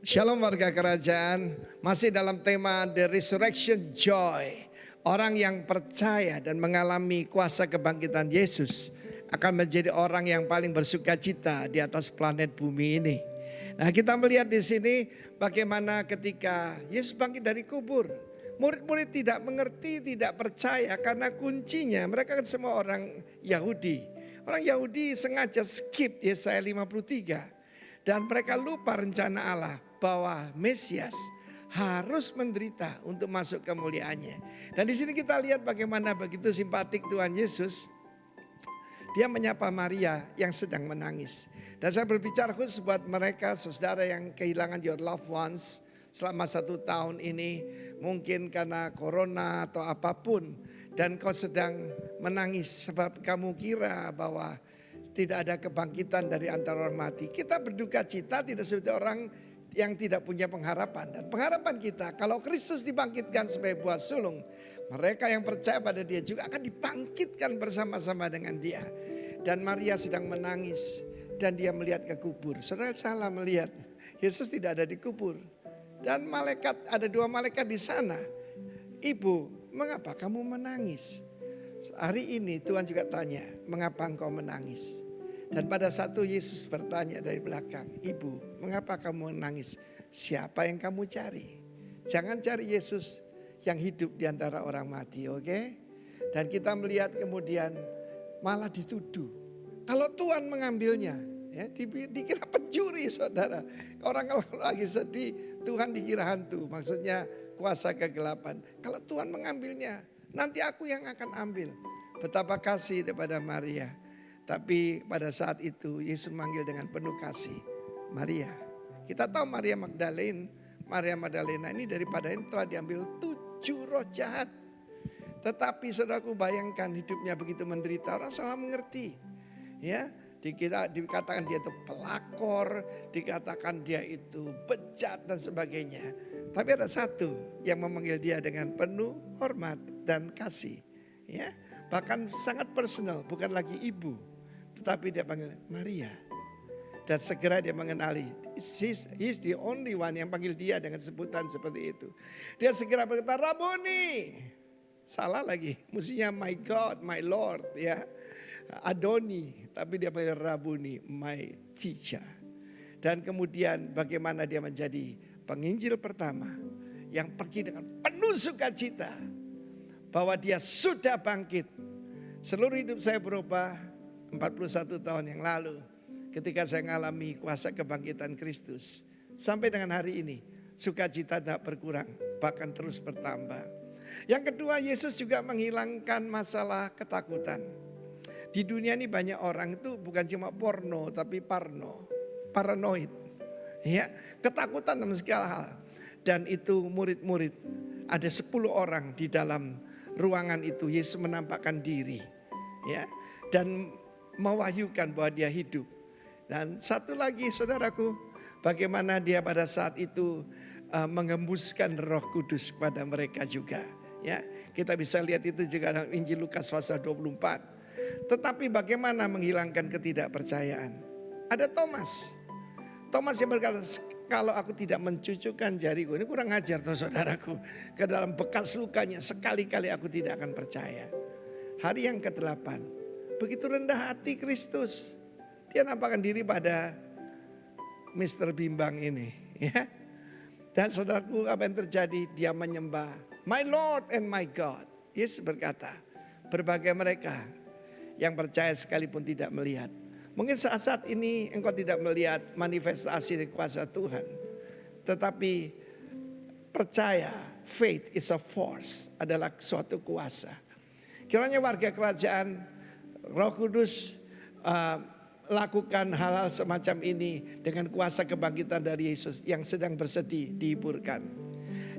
Shalom warga kerajaan, masih dalam tema The Resurrection Joy. Orang yang percaya dan mengalami kuasa kebangkitan Yesus akan menjadi orang yang paling bersukacita di atas planet bumi ini. Nah, kita melihat di sini bagaimana ketika Yesus bangkit dari kubur. Murid-murid tidak mengerti, tidak percaya karena kuncinya mereka kan semua orang Yahudi. Orang Yahudi sengaja skip Yesaya 53. Dan mereka lupa rencana Allah bahwa Mesias harus menderita untuk masuk kemuliaannya. Dan di sini kita lihat bagaimana begitu simpatik Tuhan Yesus. Dia menyapa Maria yang sedang menangis. Dan saya berbicara khusus buat mereka saudara yang kehilangan your loved ones selama 1 tahun ini. Mungkin karena corona atau apapun. Dan kau sedang menangis sebab kamu kira bahwa tidak ada kebangkitan dari antara orang mati. Kita berduka cita tidak seperti orang yang tidak punya pengharapan. Dan pengharapan kita kalau Kristus dibangkitkan sebagai buah sulung. Mereka yang percaya pada dia juga akan dibangkitkan bersama-sama dengan dia. Dan Maria sedang menangis. Dan dia melihat ke kubur. Saudara salah melihat. Yesus tidak ada di kubur. Dan ada 2 malaikat di sana. Ibu, mengapa kamu menangis? Hari ini Tuhan juga tanya, mengapa engkau menangis? Dan pada satu Yesus bertanya dari belakang, ibu, mengapa kamu menangis? Siapa yang kamu cari? Jangan cari Yesus yang hidup di antara orang mati, oke? Dan kita melihat kemudian malah dituduh. Kalau Tuhan mengambilnya, ya, dikira pencuri saudara. Orang kalau lagi sedih, Tuhan dikira hantu, maksudnya kuasa kegelapan. Kalau Tuhan mengambilnya, nanti aku yang akan ambil. Betapa kasih daripada Maria. Tapi pada saat itu Yesus manggil dengan penuh kasih, Maria. Kita tahu Maria Magdalena ini daripada ini telah diambil 7 roh jahat. Tetapi saudaraku bayangkan hidupnya begitu menderita, orang salah mengerti. Ya, dikatakan dia itu pelakor, dikatakan dia itu bejat dan sebagainya. Tapi ada satu yang memanggil dia dengan penuh hormat dan kasih. Ya, bahkan sangat personal, bukan lagi ibu, tetapi dia panggil Maria. Dan segera dia mengenali, he's the only one yang panggil dia dengan sebutan seperti itu. Dia segera berkata, Rabuni. Salah lagi, mestinya my God, my Lord, ya. Adoni, tapi dia panggil Rabuni, my teacher. Dan kemudian bagaimana dia menjadi penginjil pertama yang pergi dengan penuh sukacita bahwa dia sudah bangkit. Seluruh hidup saya berubah 41 tahun yang lalu ketika saya mengalami kuasa kebangkitan Kristus. Sampai dengan hari ini sukacita tidak berkurang, bahkan terus bertambah. Yang kedua, Yesus juga menghilangkan masalah ketakutan. Di dunia ini banyak orang itu bukan cuma porno tapi paranoid. Ya, ketakutan dalam segala hal. Dan itu murid-murid, ada 10 orang di dalam ruangan itu Yesus menampakkan diri. Ya, dan mewahyukan bahwa dia hidup. Dan satu lagi saudaraku, bagaimana dia pada saat itu mengembuskan Roh Kudus kepada mereka juga. Ya, kita bisa lihat itu juga dalam Injil Lukas pasal 24. Tetapi bagaimana menghilangkan ketidakpercayaan? Ada Thomas yang berkata, kalau aku tidak mencucukkan jariku, ini kurang ajar tuh saudaraku, ke dalam bekas lukanya, sekali-kali aku tidak akan percaya. Hari yang ke-8, begitu rendah hati Kristus, dia nampakkan diri pada Mr. Bimbang ini. Ya. Dan saudaraku, apa yang terjadi? Dia menyembah, my Lord and my God. Yesus berkata, berbagai mereka yang percaya sekalipun tidak melihat. Mungkin saat-saat ini engkau tidak melihat manifestasi dari kuasa Tuhan. Tetapi percaya, faith is a force, adalah suatu kuasa. Kiranya warga kerajaan, Roh Kudus lakukan hal-hal semacam ini dengan kuasa kebangkitan dari Yesus. Yang sedang bersedih dihiburkan,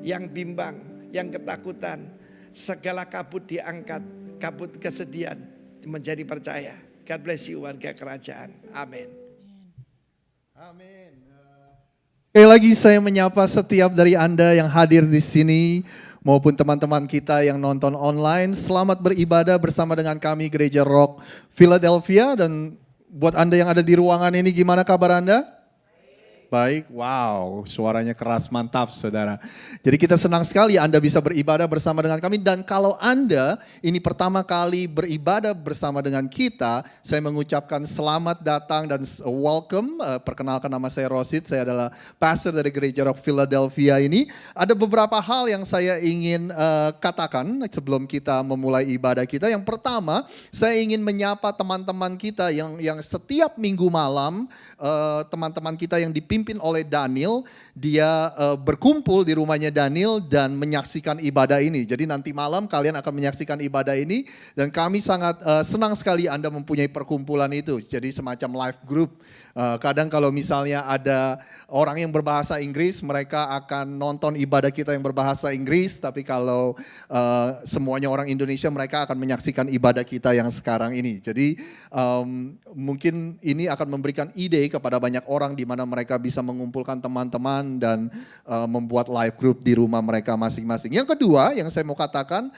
yang bimbang, yang ketakutan, segala kabut diangkat, kabut kesedihan menjadi percaya. God bless you warga kerajaan. Amin. Amin. Sekali lagi saya menyapa setiap dari Anda yang hadir di sini maupun teman-teman kita yang nonton online. Selamat beribadah bersama dengan kami Gereja Rock Philadelphia. Dan buat Anda yang ada di ruangan ini, gimana kabar Anda? Baik, wow, suaranya keras, mantap saudara. Jadi kita senang sekali Anda bisa beribadah bersama dengan kami. Dan kalau Anda ini pertama kali beribadah bersama dengan kita, saya mengucapkan selamat datang dan welcome. Perkenalkan, nama saya Rosid, saya adalah pastor dari Gereja Rock Philadelphia ini. Ada beberapa hal yang saya ingin katakan sebelum kita memulai ibadah kita. Yang pertama, saya ingin menyapa teman-teman kita yang setiap minggu malam, teman-teman kita yang dipimpin oleh Daniel, dia berkumpul di rumahnya Daniel dan menyaksikan ibadah ini. Jadi nanti malam kalian akan menyaksikan ibadah ini dan kami sangat senang sekali Anda mempunyai perkumpulan itu. Jadi semacam live group. Kadang kalau misalnya ada orang yang berbahasa Inggris, mereka akan nonton ibadah kita yang berbahasa Inggris. Tapi kalau semuanya orang Indonesia, mereka akan menyaksikan ibadah kita yang sekarang ini. Jadi mungkin ini akan memberikan ide kepada banyak orang di mana mereka bisa mengumpulkan teman-teman dan membuat live group di rumah mereka masing-masing. Yang kedua yang saya mau katakan,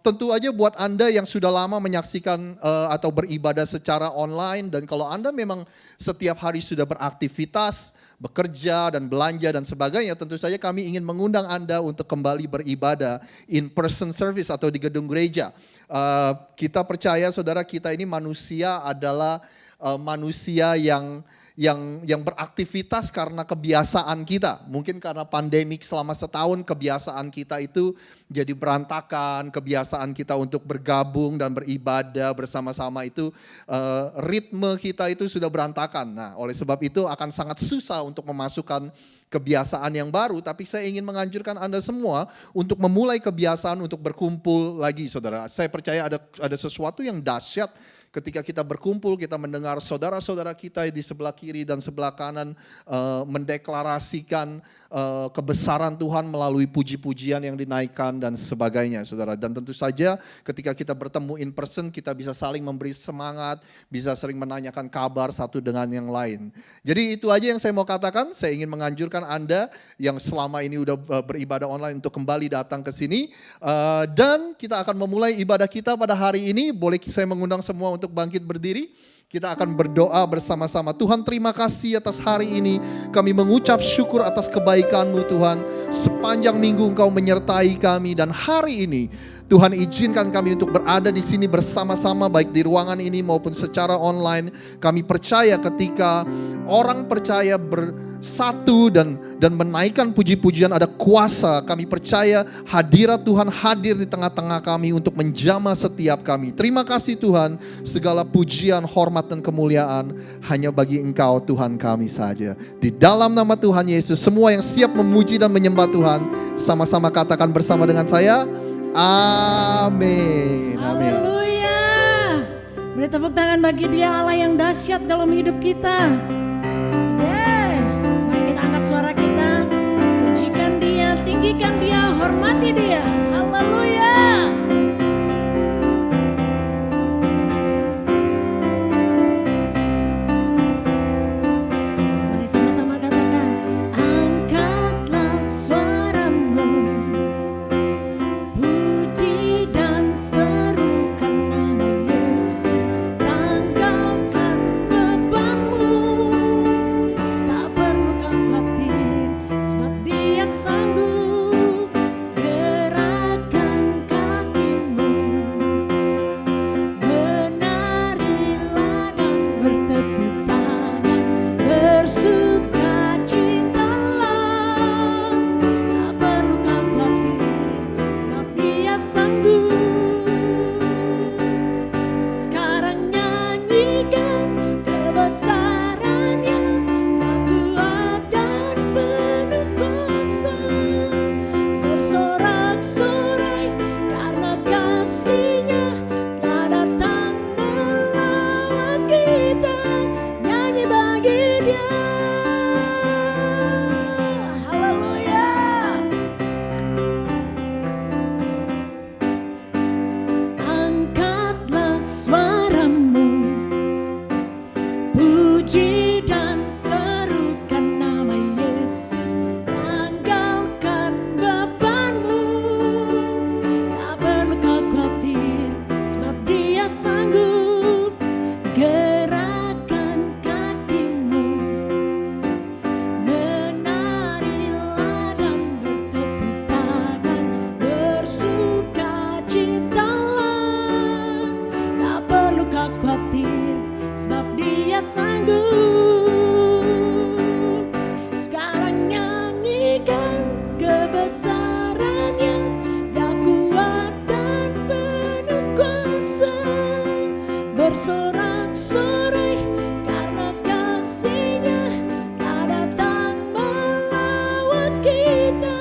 tentu aja buat Anda yang sudah lama menyaksikan atau beribadah secara online, dan kalau Anda memang setiap hari sudah beraktivitas, bekerja dan belanja dan sebagainya, tentu saja kami ingin mengundang Anda untuk kembali beribadah in person service atau di gedung gereja. Kita percaya saudara, kita ini manusia adalah manusia yang beraktivitas karena kebiasaan kita. Mungkin karena pandemik selama setahun, kebiasaan kita itu jadi berantakan, kebiasaan kita untuk bergabung dan beribadah bersama-sama itu, ritme kita itu sudah berantakan. Nah, oleh sebab itu akan sangat susah untuk memasukkan kebiasaan yang baru, tapi saya ingin menganjurkan Anda semua untuk memulai kebiasaan untuk berkumpul lagi, saudara. Saya percaya ada sesuatu yang dahsyat ketika kita berkumpul, kita mendengar saudara-saudara kita di sebelah kiri dan sebelah kanan mendeklarasikan kebesaran Tuhan melalui puji-pujian yang dinaikkan dan sebagainya, saudara. Dan tentu saja ketika kita bertemu in person, kita bisa saling memberi semangat, bisa sering menanyakan kabar satu dengan yang lain. Jadi itu aja yang saya mau katakan. Saya ingin menganjurkan Anda yang selama ini udah beribadah online untuk kembali datang ke sini. Dan kita akan memulai ibadah kita pada hari ini. Boleh saya mengundang semua untuk bangkit berdiri. Kita akan berdoa bersama-sama. Tuhan, terima kasih atas hari ini. Kami mengucap syukur atas kebaikan-Mu, Tuhan. Sepanjang minggu Engkau menyertai kami, dan hari ini Tuhan izinkan kami untuk berada di sini bersama-sama, baik di ruangan ini maupun secara online. Kami percaya ketika orang percaya bersatu dan menaikkan puji-pujian, ada kuasa. Kami percaya hadirat Tuhan hadir di tengah-tengah kami untuk menjamah setiap kami. Terima kasih Tuhan, segala pujian, hormat dan kemuliaan hanya bagi Engkau Tuhan kami saja. Di dalam nama Tuhan Yesus, semua yang siap memuji dan menyembah Tuhan, sama-sama katakan bersama dengan saya, amin. Amin. Haleluya. Beri tepuk tangan bagi Dia, Allah yang dahsyat dalam hidup kita. Yeay. Mari kita angkat suara kita, pujikan Dia, tinggikan Dia, hormati Dia. Haleluya. Mari sama-sama katakan, angkatlah suaramu, puji dan serukan nama Yesus, tanggalkan bebanmu, tak perlu kau khawatir, sebab Dia sanggup. Gerakkan kakimu, menarilah dan bertepuk tangan, bersukacitalah, tak perlu kau khawatir, sebab Dia sanggup. Sekarang nyanyikan kebesaran-Nya, Dia kuat dan penuh kuasa. Bersorak-sorai karena kasih-Nya telah datang melawat kita. Nyanyi bagi Dia. Haleluya. Angkatlah suaramu, puji dan serukan nama Yesus, tanggalkan bebanmu, tak perlu kau khawatir, sebab Dia sanggup. Gerakkan kakimu, menarilah dan bertepuk tangan, bersukacitalah, tak perlu kau khawatir, sebab Dia sanggup. Sekarang nyanyikan kebesaran-Nya, Dia kuat dan penuh kuasa. Bersorak-sorai karena kasih-Nya telah datang melawat kita.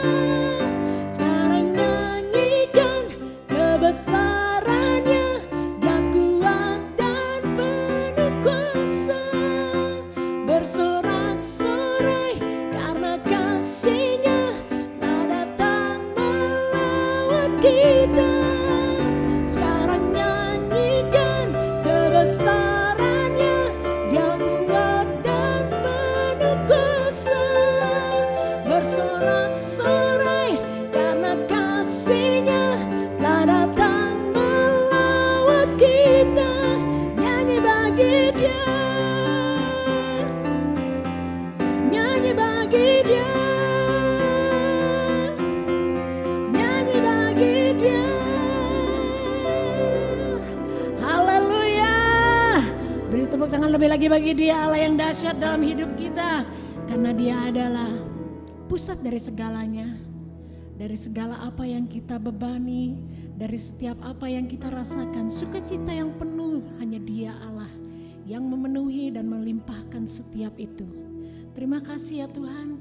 Sekarang nyanyikan kebesaran-Nya, Dia kuat dan penuh kuasa. Bersorak-sorai karena kasih-Nya telah datang melawat kita. Sekarang nyanyikan kebesaran-Nya, Dia kuat dan penuh kuasa. Bersorak-sorai karena kasih-Nya telah datang melawat kita. Nyanyi bagi Dia, nyanyi bagi Dia, nyanyi bagi Dia. Haleluya. Beri tepuk tangan lebih lagi bagi Dia, Allah yang dahsyat dalam hidup kita. Karena Dia adalah pusat dari segalanya. dari segala apa yang kita bebani, dari setiap apa yang kita rasakan, sukacita yang penuh hanya Dia Allah yang memenuhi dan melimpahkan setiap itu. Terima kasih ya Tuhan,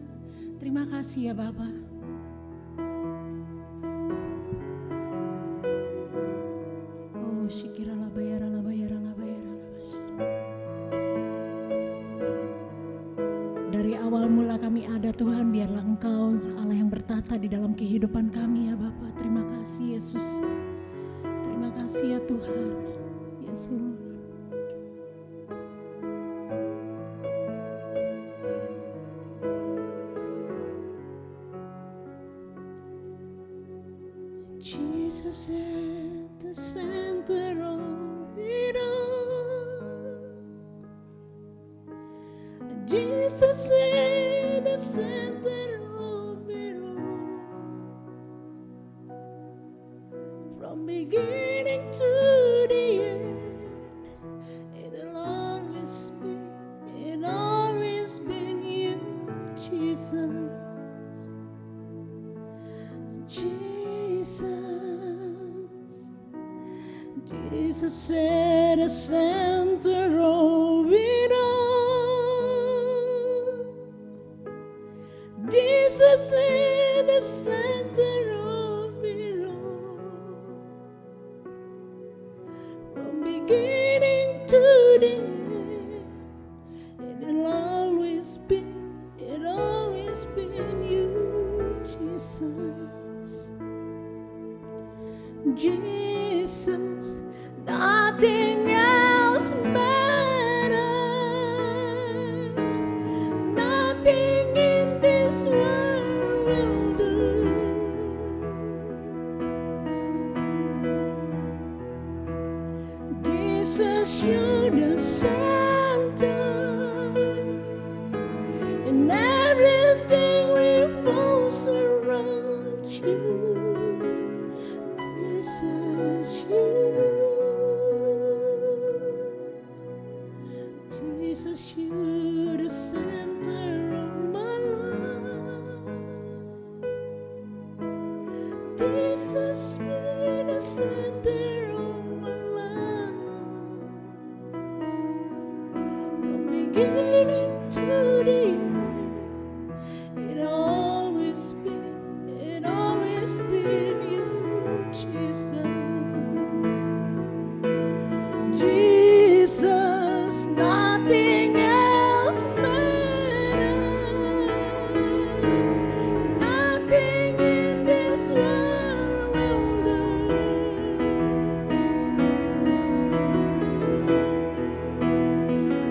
terima kasih ya Bapa. Oh syikirala bayarala bayarala bayarala basyir. Dari awal mula kami ada Tuhan, biarlah Engkau Allah yang bertata di dalam kehidupan kami ya Bapa. Terima kasih Yesus. Terima kasih ya Tuhan. Yesus. Jesus at the center of it all. Jesus in the center of it all. From beginning to the end, it'll always been you, Jesus. Jesus at the center of it all. Jesus in the center of it all. From beginning to the end, it'll always been you, Jesus. Jesus, nothing else matters. Nothing in this world will do. Jesus, you're the center, and everything revolves around you. Jesus, you're the center of my life. Jesus, you're the center of my life. From beginning to the end, it'll always been you, Jesus. Jesus, nothing else matters. Nothing in this world will do.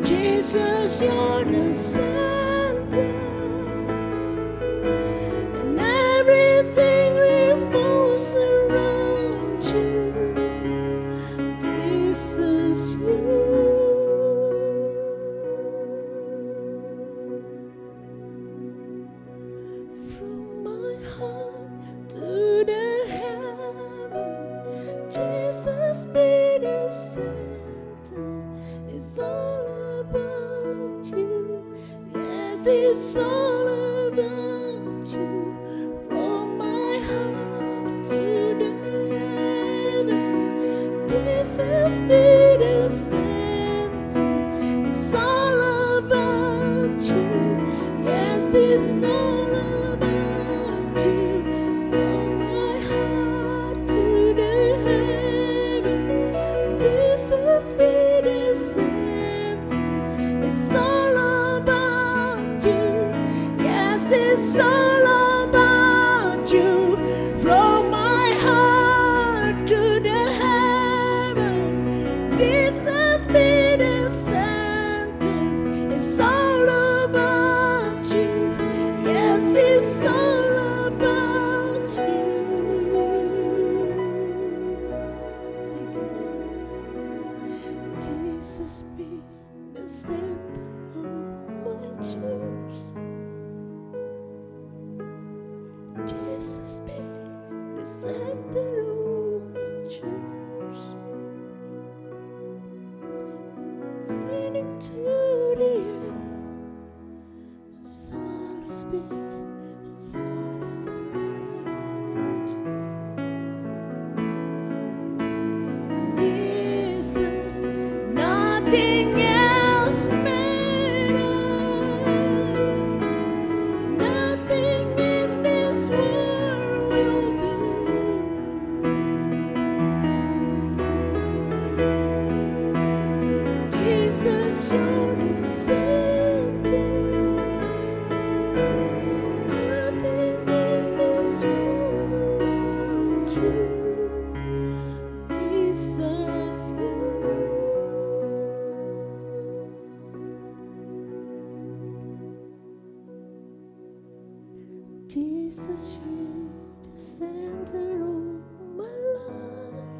Jesus, you're the center, and everything revolves around you. Jesus, from my heart to the heaven, Jesus be the center. It's all about you. Yes, it's all about you. From my heart to the heaven, Jesus be the center. It's all about you. Yes, it's all about you. From my heart to the heaven, Jesus be the center. It's all about you. Yes, it's all about you. From my heart to the heaven, Jesus be the center. It's all about you. Yes, it's all about you. Jesus be the center of my church. Jesus be the center of my church. Leading to the end, it's always been you. you're the center. Nothing in this world around you deserves you. Jesus, you're the center of my life.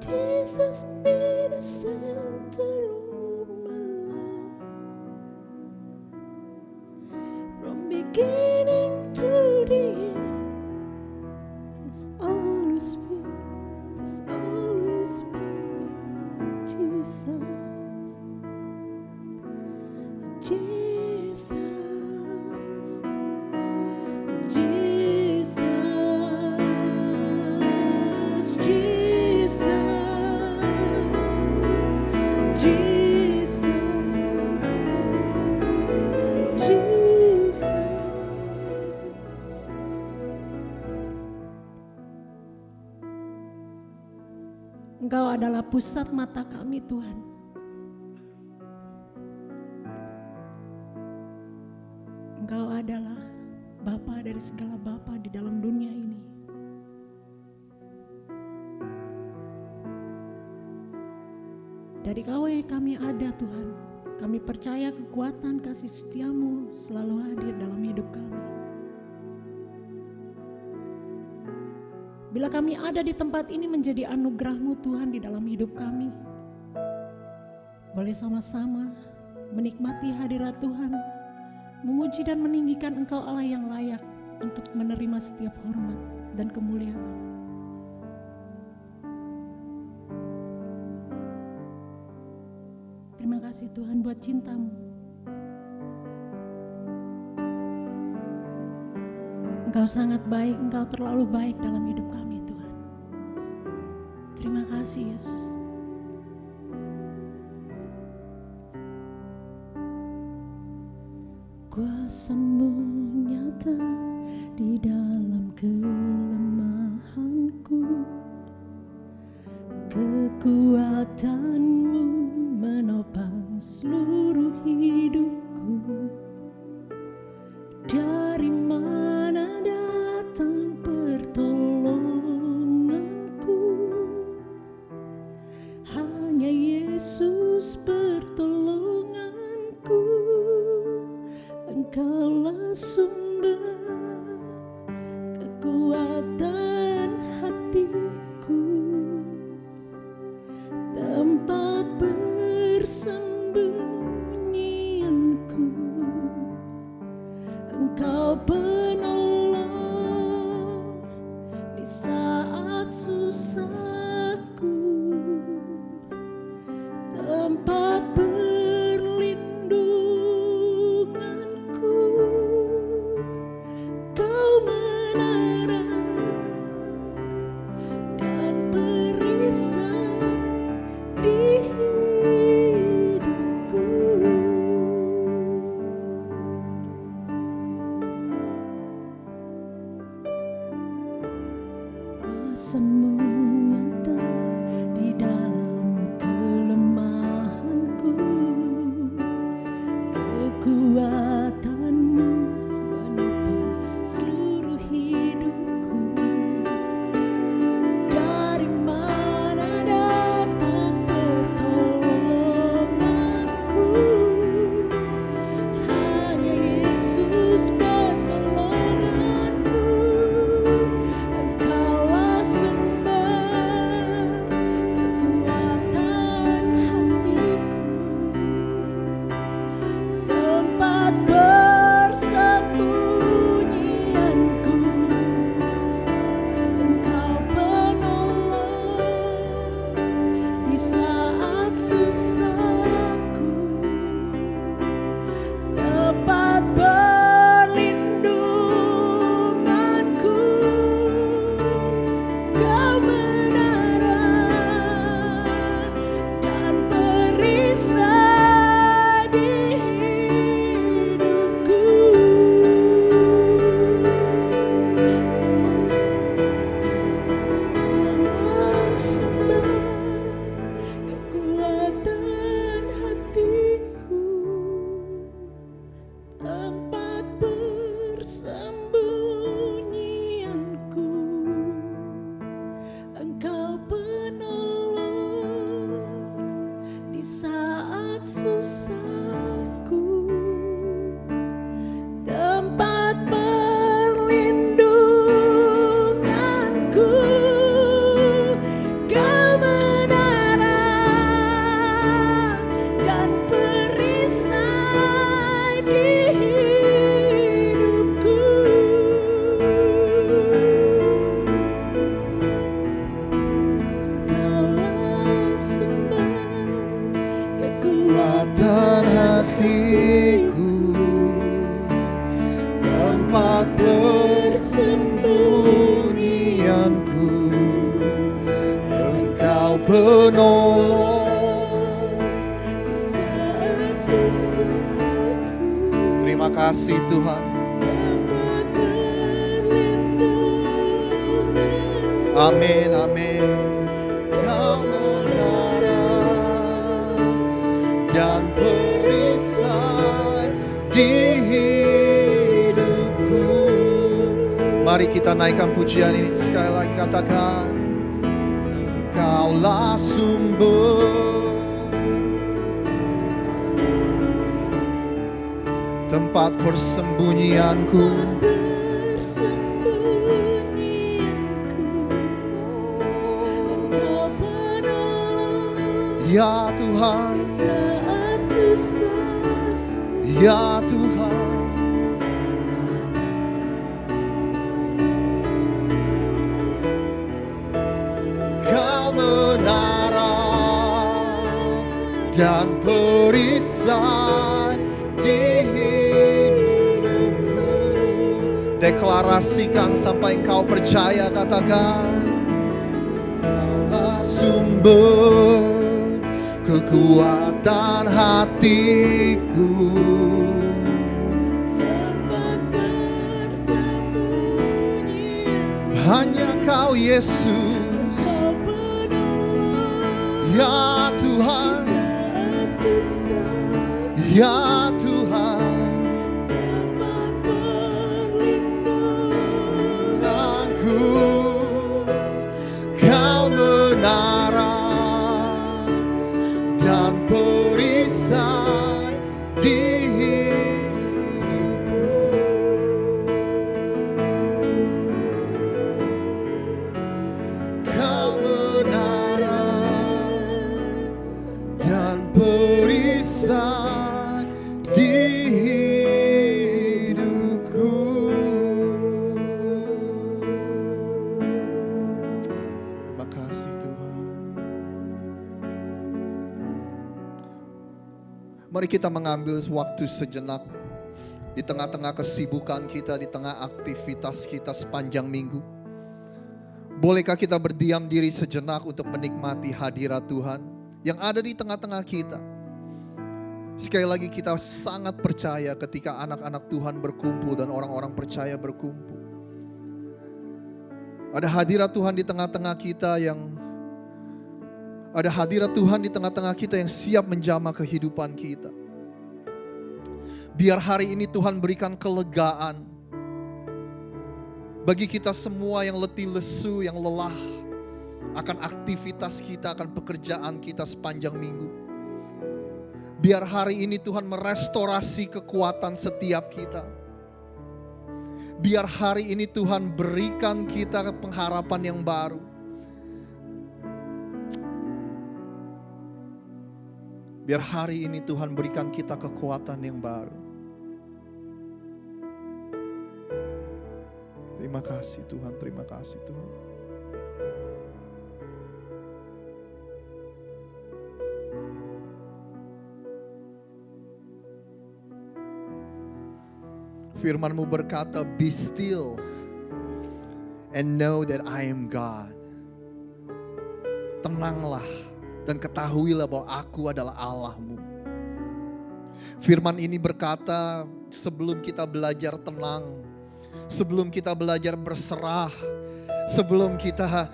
Jesus, be the center of my life. From beginning to the end, it's always been Jesus. Jesus, Jesus, Jesus, Jesus, Jesus. Engkau adalah pusat mata kami, Tuhan. Engkau adalah Bapa dari segala bapa di dalam dunia ini. Dari Kau kami ada, Tuhan. Kami percaya kekuatan kasih setiamu selalu hadir dalam hidup kami. Bila kami ada di tempat ini menjadi anugerah-Mu Tuhan di dalam hidup kami. Boleh sama-sama menikmati hadirat Tuhan, memuji dan meninggikan Engkau Allah yang layak untuk menerima setiap hormat dan kemuliaan. Terima kasih Tuhan buat cinta-Mu. Engkau sangat baik, Engkau terlalu baik dalam hidup kami Tuhan. Terima kasih Yesus. Kuasa-Mu nyata di dalam kelemahanku, kekuatan-Mu menopang seluruh hidupku. Dari mana datang pertolonganku? Hanya Yesus pertolonganku. Engkaulah sumber kekuatan hatiku, tempat persembunyianku. Engkau penolong di saat susahku, tempat perlindunganku. Kau menara dan perisai di hidupku. Kuasa-Mu nyata di dalam kelemahanku, kekuatan-Mu menopang seluruh hidupku. Dari penolong. di saat susahku, Terima kasih Tuhan. tempat perlindunganku. Amin, amin. Kau menara dan perisai di hidupku. Mari kita naikkan pujian ini sekali lagi, katakan, Engkaulah sumber, tempat persembunyianku. Engkau penolong Ya Tuhan, di saat susahku. ya Tuhan. Kau menara dan perisai di hidupku. Deklarasikan sampai engkau percaya, katakan, Engkaulah sumber kekuatan hatiku. Tempat bersembunyi, Hanya Kau Yesus, Kau penolong ya di Tuhan, saat susah. ya Tuhan. Tempat perlindunganku. Kau menara dan perisai di hidupku. Kau menara dan perisai di hidupku. Terima kasih Tuhan. Mari kita mengambil waktu sejenak di tengah-tengah kesibukan kita, di tengah aktivitas kita sepanjang minggu. Bolehkah kita berdiam diri sejenak untuk menikmati hadirat Tuhan yang ada di tengah-tengah kita? Sekali lagi kita sangat percaya ketika anak-anak Tuhan berkumpul dan orang-orang percaya berkumpul. Ada hadirat Tuhan di tengah-tengah kita yang siap menjamah kehidupan kita. Biar hari ini Tuhan berikan kelegaan bagi kita semua yang letih lesu, yang lelah akan aktivitas kita, akan pekerjaan kita sepanjang minggu. Biar hari ini Tuhan merestorasi kekuatan setiap kita. Biar hari ini Tuhan berikan kita pengharapan yang baru. Biar hari ini Tuhan berikan kita kekuatan yang baru. Terima kasih Tuhan, terima kasih Tuhan. Firman-Mu berkata, be still and know that I am God. Tenanglah dan ketahuilah bahwa aku adalah Allah-Mu. Firman ini berkata, sebelum kita belajar tenang, sebelum kita belajar berserah, sebelum kita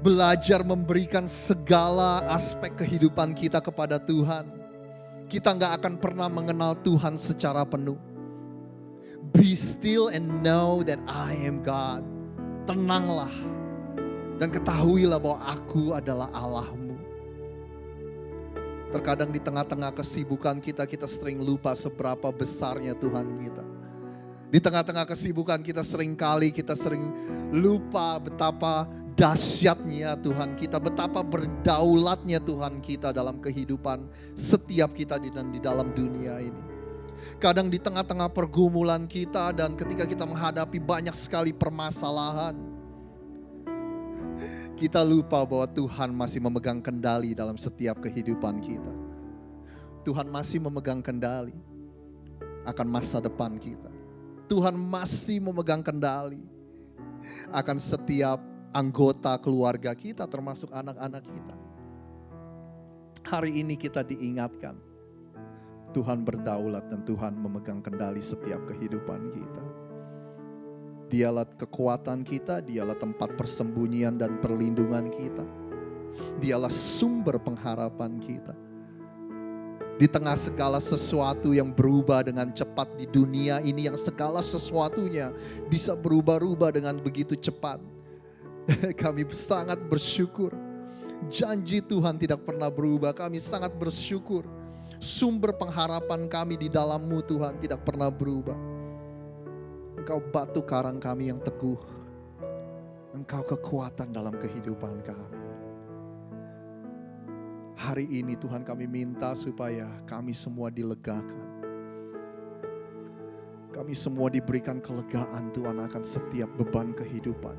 belajar memberikan segala aspek kehidupan kita kepada Tuhan, kita gak akan pernah mengenal Tuhan secara penuh. Be still and know that I am God. Tenanglah dan ketahuilah bahwa aku adalah Allah-Mu. Terkadang di tengah-tengah kesibukan kita sering lupa seberapa besarnya Tuhan kita. Di tengah-tengah kesibukan kita sering lupa betapa dahsyatnya Tuhan kita, betapa berdaulatnya Tuhan kita dalam kehidupan setiap kita di dalam dunia ini. Kadang di tengah-tengah pergumulan kita dan ketika kita menghadapi banyak sekali permasalahan, kita lupa bahwa Tuhan masih memegang kendali dalam setiap kehidupan kita. Tuhan masih memegang kendali akan masa depan kita. Tuhan masih memegang kendali akan setiap anggota keluarga kita, termasuk anak-anak kita. Hari ini kita diingatkan, Tuhan berdaulat dan Tuhan memegang kendali setiap kehidupan kita. Dialah kekuatan kita, dialah tempat persembunyian dan perlindungan kita. Dialah sumber pengharapan kita. Di tengah segala sesuatu yang berubah dengan cepat di dunia ini, yang segala sesuatunya bisa berubah-ubah dengan begitu cepat. Kami sangat bersyukur. Janji Tuhan tidak pernah berubah. Kami sangat bersyukur. Sumber pengharapan kami di dalam-Mu Tuhan tidak pernah berubah. Engkau batu karang kami yang teguh. Engkau kekuatan dalam kehidupan kami. Hari ini Tuhan kami minta supaya kami semua dilegakan. Kami semua diberikan kelegaan Tuhan akan setiap beban kehidupan.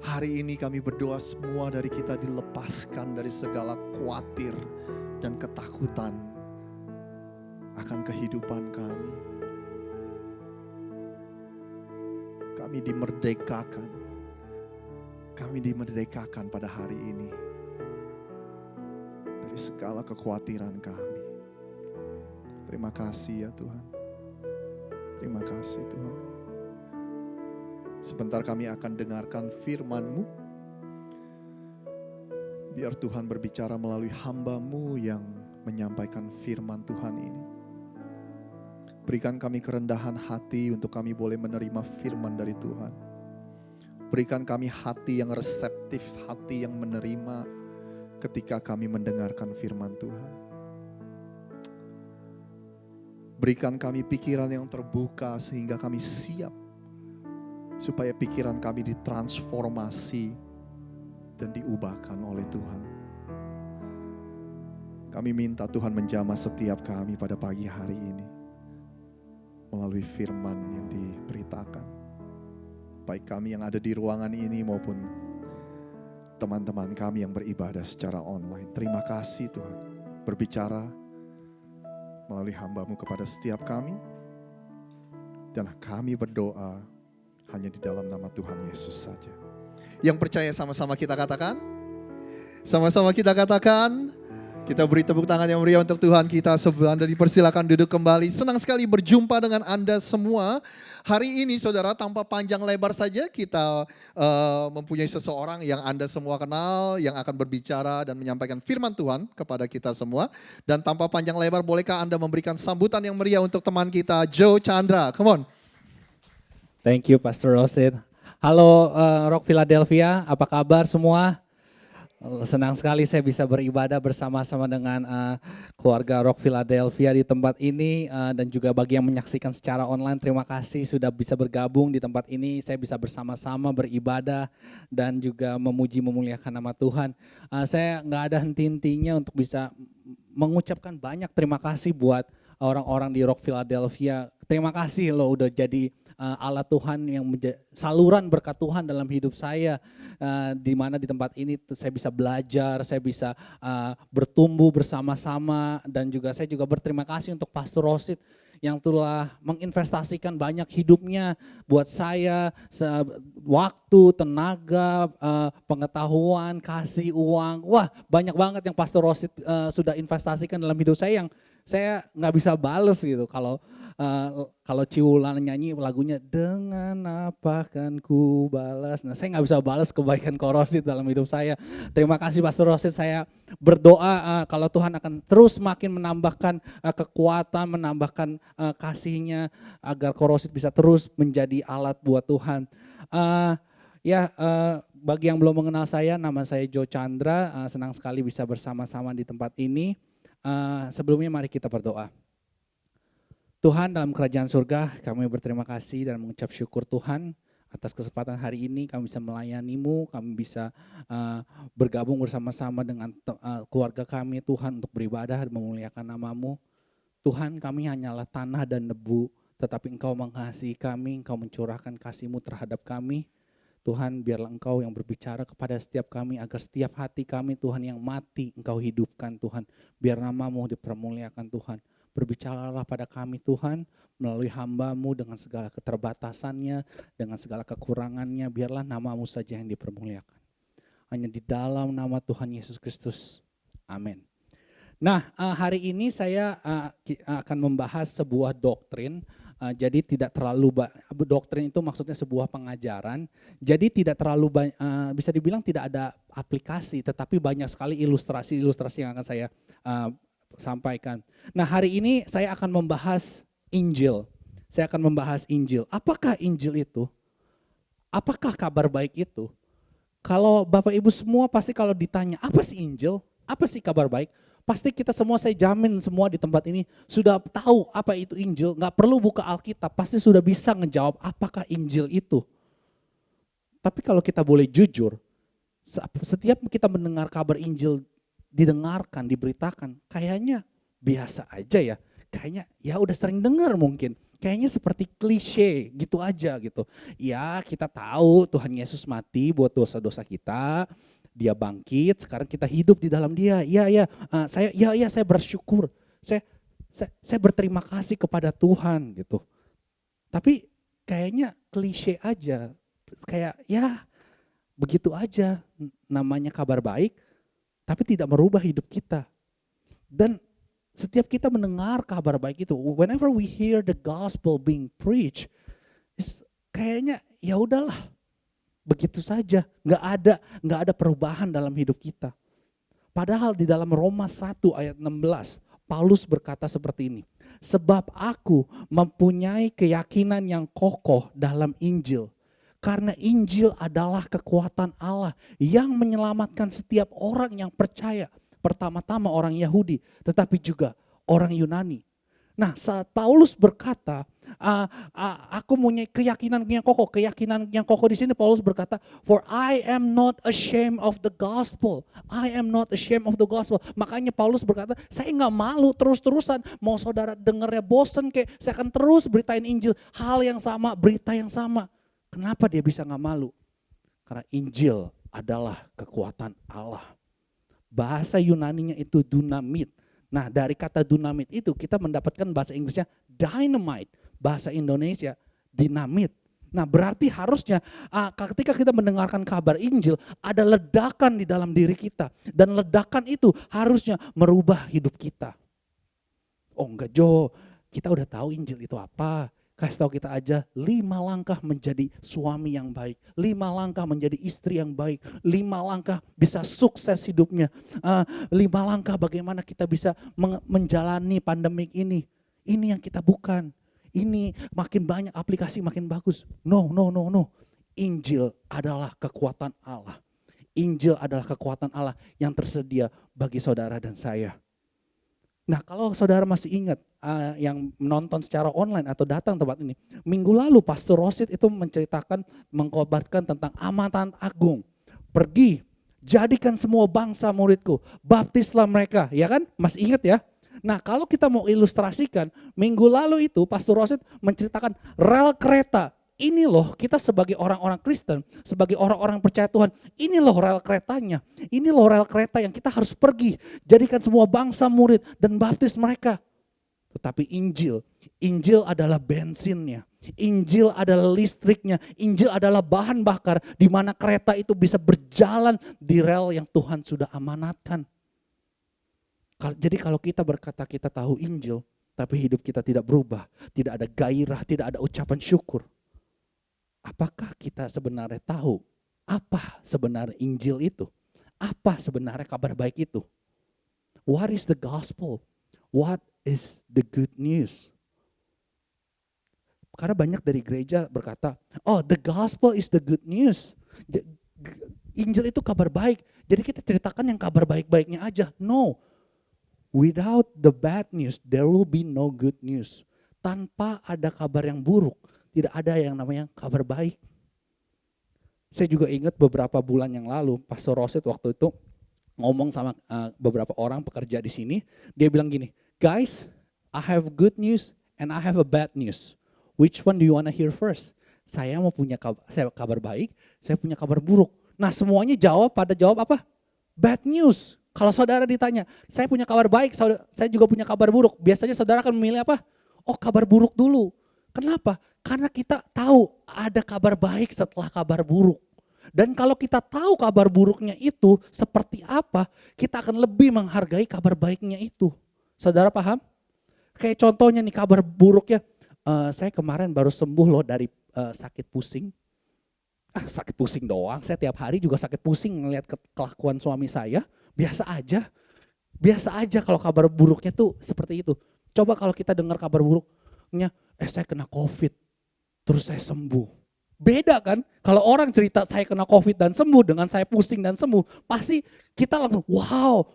Hari ini kami berdoa semua dari kita dilepaskan dari segala khawatir dan ketakutan akan kehidupan kami. Kami dimerdekakan. Kami dimerdekakan pada hari ini dari segala kekhawatiran kami. Terima kasih ya Tuhan. Terima kasih Tuhan. Sebentar kami akan dengarkan firman-Mu. Biar Tuhan berbicara melalui hamba-Mu yang menyampaikan firman Tuhan ini. Berikan kami kerendahan hati untuk kami boleh menerima firman dari Tuhan. Berikan kami hati yang reseptif, hati yang menerima ketika kami mendengarkan firman Tuhan. Berikan kami pikiran yang terbuka sehingga kami siap. Supaya pikiran kami ditransformasi dan diubahkan oleh Tuhan. Kami minta Tuhan menjamah setiap kami pada pagi hari ini. Melalui firman yang diberitakan. Baik kami yang ada di ruangan ini maupun teman-teman kami yang beribadah secara online. Terima kasih Tuhan. Berbicara melalui hamba-Mu kepada setiap kami. Dan kami berdoa hanya di dalam nama Tuhan Yesus saja. Yang percaya sama-sama kita katakan. Sama-sama kita katakan. Kita beri tepuk tangan yang meriah untuk Tuhan kita. Sebelum Anda dipersilakan duduk kembali. Senang sekali berjumpa dengan Anda semua. Hari ini saudara, tanpa panjang lebar saja kita mempunyai seseorang yang Anda semua kenal. Yang akan berbicara dan menyampaikan firman Tuhan kepada kita semua. Dan tanpa panjang lebar, bolehkah Anda memberikan sambutan yang meriah untuk teman kita Joe Chandra. Come on. Thank you Pastor Rosid. Halo Rock Philadelphia, apa kabar semua? Senang sekali saya bisa beribadah bersama-sama dengan keluarga Rock Philadelphia di tempat ini dan juga bagi yang menyaksikan secara online, terima kasih sudah bisa bergabung di tempat ini. Saya bisa bersama-sama beribadah dan juga memuji memuliakan nama Tuhan. Saya nggak ada henti-hentinya untuk bisa mengucapkan banyak terima kasih buat orang-orang di Rock Philadelphia. Terima kasih loh udah jadi alat Tuhan yang saluran berkat Tuhan dalam hidup saya, di mana di tempat ini saya bisa belajar, saya bisa bertumbuh bersama-sama, dan juga saya juga berterima kasih untuk Pastor Rosid yang telah menginvestasikan banyak hidupnya buat saya, waktu, tenaga, pengetahuan, kasih uang. Wah, banyak banget yang Pastor Rosid sudah investasikan dalam hidup saya yang saya nggak bisa bales gitu. Kalau Ciulan nyanyi lagunya dengan apa kan ku balas. Nah, saya nggak bisa balas kebaikan Ko Rosid dalam hidup saya. Terima kasih Pastor Rosid. Saya berdoa kalau Tuhan akan terus makin menambahkan kekuatan, menambahkan kasih-Nya agar Ko Rosid bisa terus menjadi alat buat Tuhan. Bagi yang belum mengenal saya, nama saya Joe Chandra. Senang sekali bisa bersama-sama di tempat ini. Sebelumnya mari kita berdoa. Tuhan, dalam kerajaan surga kami berterima kasih dan mengucap syukur Tuhan atas kesempatan hari ini kami bisa melayani-Mu, kami bisa bergabung bersama-sama dengan keluarga kami Tuhan untuk beribadah dan memuliakan nama-Mu. Tuhan, kami hanyalah tanah dan debu, tetapi Engkau mengasihi kami, Engkau mencurahkan kasih-Mu terhadap kami. Tuhan, biarlah Engkau yang berbicara kepada setiap kami agar setiap hati kami Tuhan yang mati Engkau hidupkan Tuhan. Biar nama-Mu dipermuliakan Tuhan. Berbicaralah pada kami Tuhan, melalui hamba-Mu dengan segala keterbatasannya, dengan segala kekurangannya, biarlah nama-Mu saja yang dipermuliakan. Hanya di dalam nama Tuhan Yesus Kristus. Amin. Nah, hari ini saya akan membahas sebuah doktrin. Jadi tidak terlalu doktrin itu maksudnya sebuah pengajaran. Jadi tidak terlalu bisa dibilang tidak ada aplikasi, tetapi banyak sekali ilustrasi-ilustrasi yang akan saya sampaikan. Nah, hari ini saya akan membahas Injil. Saya akan membahas Injil. Apakah Injil itu? Apakah kabar baik itu? Kalau Bapak Ibu semua pasti kalau ditanya, apa sih Injil? Apa sih kabar baik? Pasti kita semua, saya jamin semua di tempat ini sudah tahu apa itu Injil. Nggak perlu buka Alkitab, pasti sudah bisa ngejawab apakah Injil itu. Tapi kalau kita boleh jujur, setiap kita mendengar kabar Injil didengarkan, diberitakan, kayaknya biasa aja ya. Kayaknya ya udah sering dengar mungkin. Kayaknya seperti klise gitu aja gitu. Ya kita tahu Tuhan Yesus mati buat dosa-dosa kita. Dia bangkit, sekarang kita hidup di dalam Dia. Saya bersyukur. Saya berterima kasih kepada Tuhan gitu. Tapi kayaknya klise aja. Kayak ya begitu aja namanya kabar baik, tapi tidak merubah hidup kita. Dan setiap kita mendengar kabar baik itu, whenever we hear the gospel being preached, kayaknya ya udahlah, begitu saja, nggak ada perubahan dalam hidup kita. Padahal di dalam Roma 1 ayat 16, Paulus berkata seperti ini, sebab aku mempunyai keyakinan yang kokoh dalam Injil, karena Injil adalah kekuatan Allah yang menyelamatkan setiap orang yang percaya. Pertama-tama orang Yahudi, tetapi juga orang Yunani. Nah, saat Paulus berkata, aku punya keyakinan yang kokoh. Keyakinan yang kokoh di sini Paulus berkata, for I am not ashamed of the gospel. I am not ashamed of the gospel. Makanya Paulus berkata, saya nggak malu terus-terusan. Mau saudara dengarnya bosen kayak, saya akan terus beritain Injil. Hal yang sama, berita yang sama. Kenapa dia bisa nggak malu? Karena Injil adalah kekuatan Allah. Bahasa Yunaninya itu dunamit. Nah, dari kata dunamit itu kita mendapatkan bahasa Inggrisnya dynamite. Bahasa Indonesia dinamit. Nah, berarti harusnya ketika kita mendengarkan kabar Injil, ada ledakan di dalam diri kita. Dan ledakan itu harusnya merubah hidup kita. Oh enggak Jo, kita udah tahu Injil itu apa. Kasih tahu kita aja 5 langkah menjadi suami yang baik, 5 langkah menjadi istri yang baik, 5 langkah bisa sukses hidupnya, 5 langkah bagaimana kita bisa menjalani pandemik ini. Ini yang kita bukan. Ini makin banyak aplikasi makin bagus. No. Injil adalah kekuatan Allah. Injil adalah kekuatan Allah yang tersedia bagi saudara dan saya. Nah, kalau saudara masih ingat yang menonton secara online atau datang tempat ini, minggu lalu Pastor Rosid itu menceritakan, mengkhabarkan tentang amanat agung. Pergi, jadikan semua bangsa muridku, baptislah mereka, ya kan? Masih ingat ya? Nah, kalau kita mau ilustrasikan, minggu lalu itu Pastor Rosid menceritakan rel kereta. Ini loh kita sebagai orang-orang Kristen, sebagai orang-orang percaya Tuhan, ini loh rel keretanya. Ini loh rel kereta yang kita harus pergi, jadikan semua bangsa murid dan baptis mereka. Tetapi Injil adalah bensinnya. Injil adalah listriknya. Injil adalah bahan bakar di mana kereta itu bisa berjalan di rel yang Tuhan sudah amanatkan. Jadi kalau kita berkata kita tahu Injil, tapi hidup kita tidak berubah, tidak ada gairah, tidak ada ucapan syukur. Apakah kita sebenarnya tahu apa sebenarnya Injil itu? Apa sebenarnya kabar baik itu? What is the gospel? What is the good news? Karena banyak dari gereja berkata, oh the gospel is the good news. Injil itu kabar baik. Jadi kita ceritakan yang kabar baik-baiknya aja. No. Without the bad news, there will be no good news. Tanpa ada kabar yang buruk, tidak ada yang namanya kabar baik. Saya juga ingat beberapa bulan yang lalu, Pastor Rosid waktu itu ngomong sama beberapa orang pekerja di sini. Dia bilang gini, guys, I have good news and I have a bad news. Which one do you wanna hear first? Saya mau punya kabar baik, saya punya kabar buruk. Nah semuanya jawab apa? Bad news. Kalau saudara ditanya, saya punya kabar baik, saya juga punya kabar buruk. Biasanya saudara akan memilih apa? Oh, kabar buruk dulu. Kenapa? Karena kita tahu ada kabar baik setelah kabar buruk. Dan kalau kita tahu kabar buruknya itu seperti apa, kita akan lebih menghargai kabar baiknya itu. Saudara paham? Kayak contohnya nih kabar buruknya, saya kemarin baru sembuh loh dari sakit pusing. Sakit pusing doang, saya tiap hari juga sakit pusing ngelihat kelakuan suami saya. Biasa aja kalau kabar buruknya tuh seperti itu. Coba kalau kita dengar kabar buruknya, saya kena COVID, terus saya sembuh. Beda kan? Kalau orang cerita saya kena COVID dan sembuh dengan saya pusing dan sembuh, pasti kita langsung wow.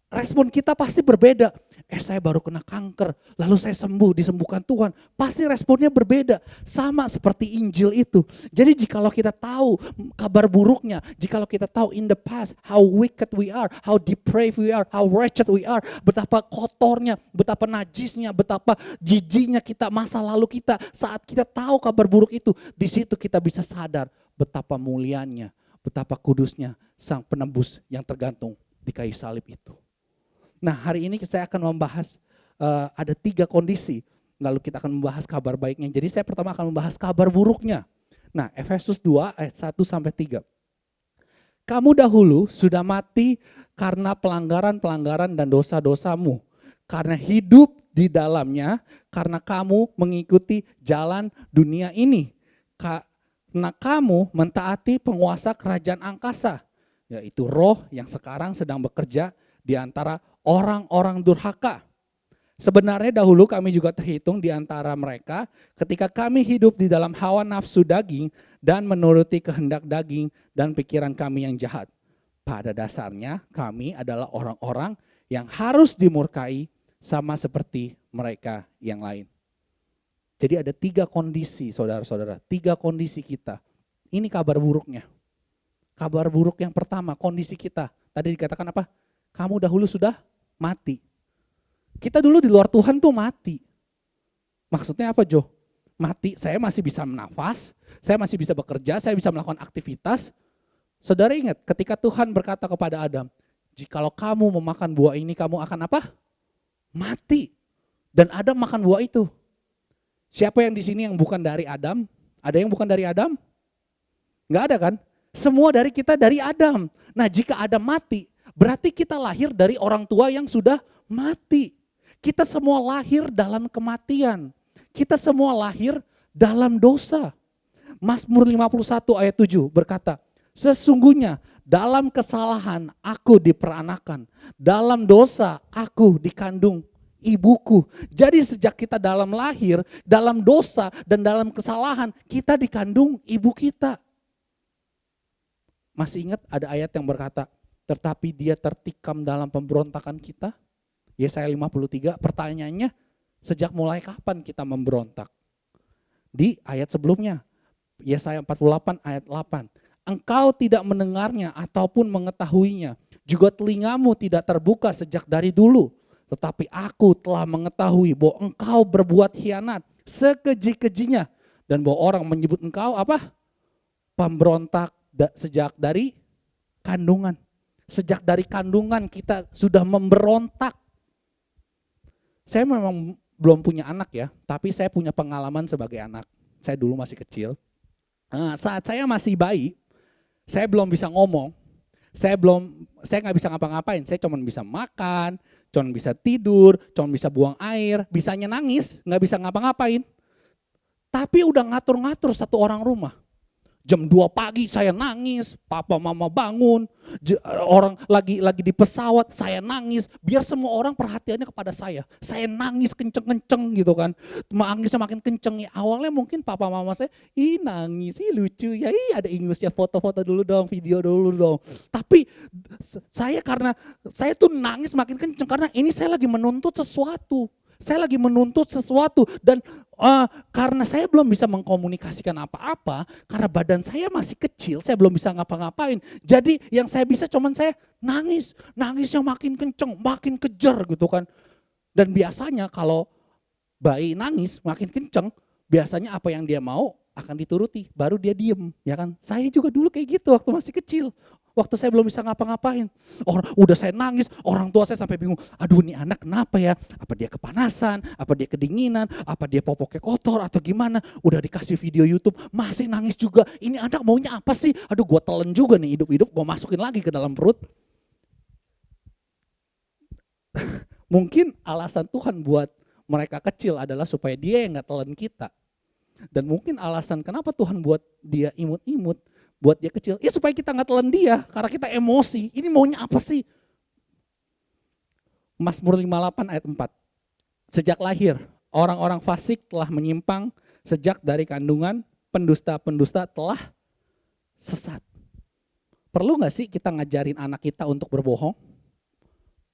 Respon kita pasti berbeda. Saya baru kena kanker, lalu saya sembuh, disembuhkan Tuhan. Pasti responnya berbeda. Sama seperti Injil itu. Jadi jikalau kita tahu kabar buruknya, jikalau kita tahu in the past, how wicked we are, how depraved we are, how wretched we are, betapa kotornya, betapa najisnya, betapa jijiknya kita, masa lalu kita, saat kita tahu kabar buruk itu, di situ kita bisa sadar betapa mulianya, betapa kudusnya Sang Penebus yang tergantung di kayu salib itu. Nah, hari ini saya akan membahas ada 3 kondisi, lalu kita akan membahas kabar baiknya. Jadi saya pertama akan membahas kabar buruknya. Nah, Efesus 2 ayat 1-3. Kamu dahulu sudah mati karena pelanggaran-pelanggaran dan dosa-dosamu. Karena hidup di dalamnya, karena kamu mengikuti jalan dunia ini. Karena kamu mentaati penguasa kerajaan angkasa, yaitu roh yang sekarang sedang bekerja di antara orang-orang durhaka. Sebenarnya dahulu kami juga terhitung di antara mereka ketika kami hidup di dalam hawa nafsu daging dan menuruti kehendak daging dan pikiran kami yang jahat. Pada dasarnya kami adalah orang-orang yang harus dimurkai sama seperti mereka yang lain. Jadi ada 3 kondisi saudara-saudara, 3 kondisi kita. Ini kabar buruknya. Kabar buruk yang pertama, kondisi kita. Tadi dikatakan apa? Kamu dahulu sudah mati. Kita dulu di luar Tuhan tuh mati. Maksudnya apa, Jo? Mati, saya masih bisa bernafas, saya masih bisa bekerja, saya bisa melakukan aktivitas. Saudara ingat ketika Tuhan berkata kepada Adam, jikalau kamu memakan buah ini kamu akan apa? Mati. Dan Adam makan buah itu. Siapa yang di sini yang bukan dari Adam? Ada yang bukan dari Adam? Enggak ada kan? Semua dari kita dari Adam. Nah, jika Adam mati, berarti kita lahir dari orang tua yang sudah mati. Kita semua lahir dalam kematian. Kita semua lahir dalam dosa. Mazmur 51 ayat 7 berkata, sesungguhnya dalam kesalahan aku diperanakan, dalam dosa aku dikandung ibuku. Jadi sejak kita dalam lahir, dalam dosa dan dalam kesalahan, kita dikandung ibu kita. Masih ingat ada ayat yang berkata, tetapi dia tertikam dalam pemberontakan kita. Yesaya 53, pertanyaannya, sejak mulai kapan kita memberontak? Di ayat sebelumnya, Yesaya 48 ayat 8. Engkau tidak mendengarnya ataupun mengetahuinya. Juga telingamu tidak terbuka sejak dari dulu. Tetapi aku telah mengetahui bahwa engkau berbuat khianat sekeji-kejinya. Dan bahwa orang menyebut engkau apa? Pemberontak sejak dari kandungan. Sejak dari kandungan kita sudah memberontak. Saya memang belum punya anak ya, tapi saya punya pengalaman sebagai anak. Saya dulu masih kecil. Saat saya masih bayi, saya belum bisa ngomong. Saya nggak bisa ngapa-ngapain. Saya cuma bisa makan, cuma bisa tidur, cuma bisa buang air, bisanya nangis, nggak bisa ngapa-ngapain. Tapi udah ngatur-ngatur satu orang rumah. Jam 2 pagi saya nangis, papa mama bangun, orang lagi di pesawat saya nangis, biar semua orang perhatiannya kepada saya. Saya nangis kenceng-kenceng gitu kan, nangisnya makin kenceng ya. Awalnya mungkin papa mama saya, nangis, lucu ya, ada ingusnya, foto-foto dulu dong, video dulu dong. Tapi karena saya tuh nangis makin kenceng karena ini saya lagi menuntut sesuatu. Saya lagi menuntut sesuatu dan karena saya belum bisa mengkomunikasikan apa-apa, karena badan saya masih kecil, saya belum bisa ngapa-ngapain. Jadi yang saya bisa cuman saya nangisnya makin kenceng, makin kejar gitu kan. Dan biasanya kalau bayi nangis makin kenceng, biasanya apa yang dia mau akan dituruti, baru dia diem, ya kan. Saya juga dulu kayak gitu waktu masih kecil. waktu saya belum bisa ngapa-ngapain. Udah saya nangis, orang tua saya sampai bingung, aduh ini anak kenapa ya? Apa dia kepanasan, apa dia kedinginan, apa dia popoknya kotor atau gimana. Udah dikasih video YouTube, masih nangis juga. Ini anak maunya apa sih? Aduh gue telan juga nih, hidup-hidup gue masukin lagi ke dalam perut. Mungkin alasan Tuhan buat mereka kecil adalah supaya dia yang gak telan kita. Dan mungkin alasan kenapa Tuhan buat dia imut-imut, buat dia kecil, ya supaya kita gak telan dia, karena kita emosi. Ini maunya apa sih? Mazmur 58 ayat 4. Sejak lahir, orang-orang fasik telah menyimpang, sejak dari kandungan, pendusta-pendusta telah sesat. Perlu gak sih kita ngajarin anak kita untuk berbohong?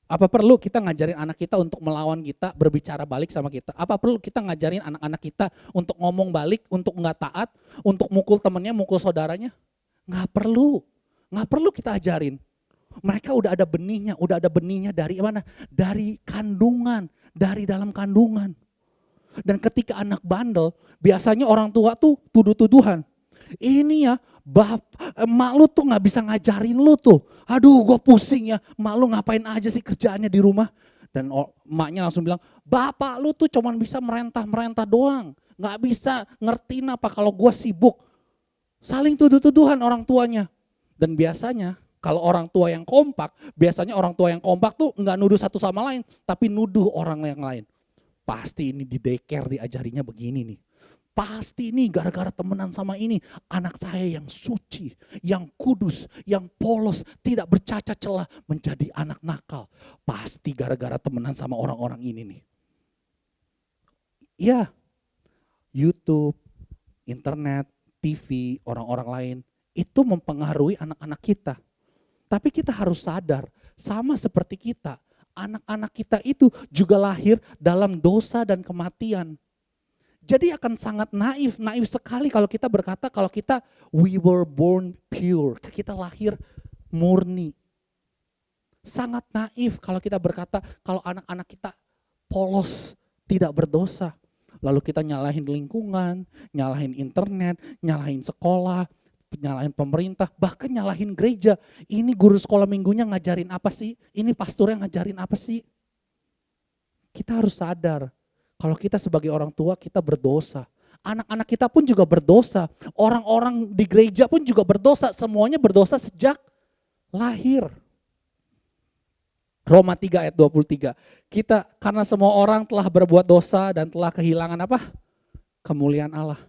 Apa perlu kita ngajarin anak kita untuk melawan kita, berbicara balik sama kita? Apa perlu kita ngajarin anak-anak kita untuk ngomong balik, untuk nggak taat, untuk mukul temennya, mukul saudaranya? Nggak perlu kita ajarin. Mereka udah ada benihnya dari mana? Dari kandungan, dari dalam kandungan. Dan ketika anak bandel, biasanya orang tua tuh tuduh-tuduhan. Ini ya, emak lu tuh gak bisa ngajarin lu tuh. Aduh gue pusing ya, emak lu ngapain aja sih kerjaannya di rumah. Dan emaknya langsung bilang, bapak lu tuh cuman bisa merentah-merentah doang. Gak bisa ngertiin apa kalau gue sibuk. Saling tuduh-tuduhan orang tuanya. Dan biasanya kalau orang tua yang kompak, biasanya orang tua yang kompak tuh gak nuduh satu sama lain, tapi nuduh orang yang lain. Pasti ini di daycare diajarinya begini nih. Pasti nih gara-gara temenan sama ini, anak saya yang suci, yang kudus, yang polos, tidak bercacat celah menjadi anak nakal. Pasti gara-gara temenan sama orang-orang ini nih. Ya, YouTube, internet, TV, orang-orang lain, itu mempengaruhi anak-anak kita. Tapi kita harus sadar, sama seperti kita, anak-anak kita itu juga lahir dalam dosa dan kematian. Jadi akan sangat naif sekali kalau kita berkata kalau kita we were born pure, kita lahir murni. Sangat naif kalau kita berkata kalau anak-anak kita polos, tidak berdosa. Lalu kita nyalahin lingkungan, nyalahin internet, nyalahin sekolah, nyalahin pemerintah, bahkan nyalahin gereja. Ini guru sekolah minggunya ngajarin apa sih? Ini pastornya ngajarin apa sih? Kita harus sadar. Kalau kita sebagai orang tua kita berdosa. Anak-anak kita pun juga berdosa. Orang-orang di gereja pun juga berdosa. Semuanya berdosa sejak lahir. Roma 3 ayat 23. Kita karena semua orang telah berbuat dosa dan telah kehilangan apa? Kemuliaan Allah.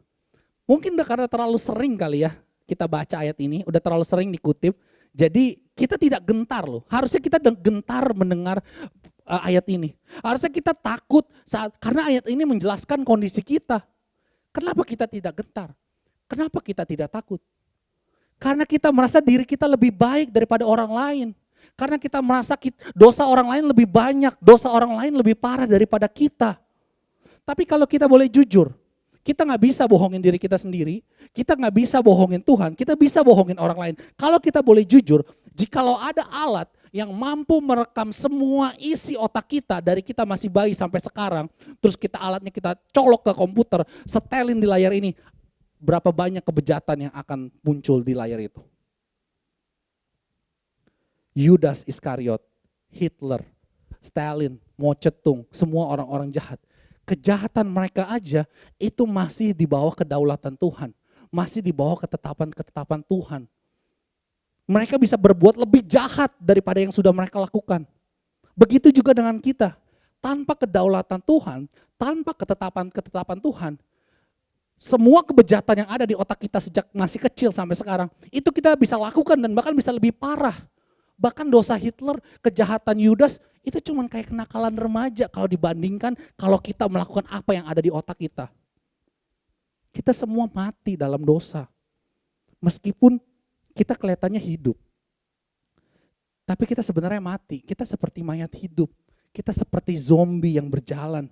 Mungkin udah karena terlalu sering kali ya kita baca ayat ini. Udah terlalu sering dikutip. Jadi kita tidak gentar loh. Harusnya kita gentar mendengar ayat ini. Harusnya kita takut karena ayat ini menjelaskan kondisi kita. Kenapa kita tidak gentar? Kenapa kita tidak takut? Karena kita merasa diri kita lebih baik daripada orang lain. Karena kita merasa dosa orang lain lebih banyak, dosa orang lain lebih parah daripada kita. Tapi kalau kita boleh jujur, kita gak bisa bohongin diri kita sendiri, kita gak bisa bohongin Tuhan, kita bisa bohongin orang lain. Kalau kita boleh jujur, jikalau ada alat yang mampu merekam semua isi otak kita dari kita masih bayi sampai sekarang, terus alatnya kita colok ke komputer, setelin di layar ini, berapa banyak kebejatan yang akan muncul di layar itu. Yudas Iskariot, Hitler, Stalin, Mao Zedong, semua orang-orang jahat. Kejahatan mereka aja itu masih di bawah kedaulatan Tuhan, masih di bawah ketetapan Tuhan. Mereka bisa berbuat lebih jahat daripada yang sudah mereka lakukan. Begitu juga dengan kita. Tanpa kedaulatan Tuhan, tanpa ketetapan Tuhan, semua kebejahatan yang ada di otak kita sejak masih kecil sampai sekarang, itu kita bisa lakukan dan bahkan bisa lebih parah. Bahkan dosa Hitler, kejahatan Yudas, itu cuma kayak kenakalan remaja kalau dibandingkan kalau kita melakukan apa yang ada di otak kita. Kita semua mati dalam dosa. Meskipun kita kelihatannya hidup. Tapi kita sebenarnya mati. Kita seperti mayat hidup. Kita seperti zombie yang berjalan.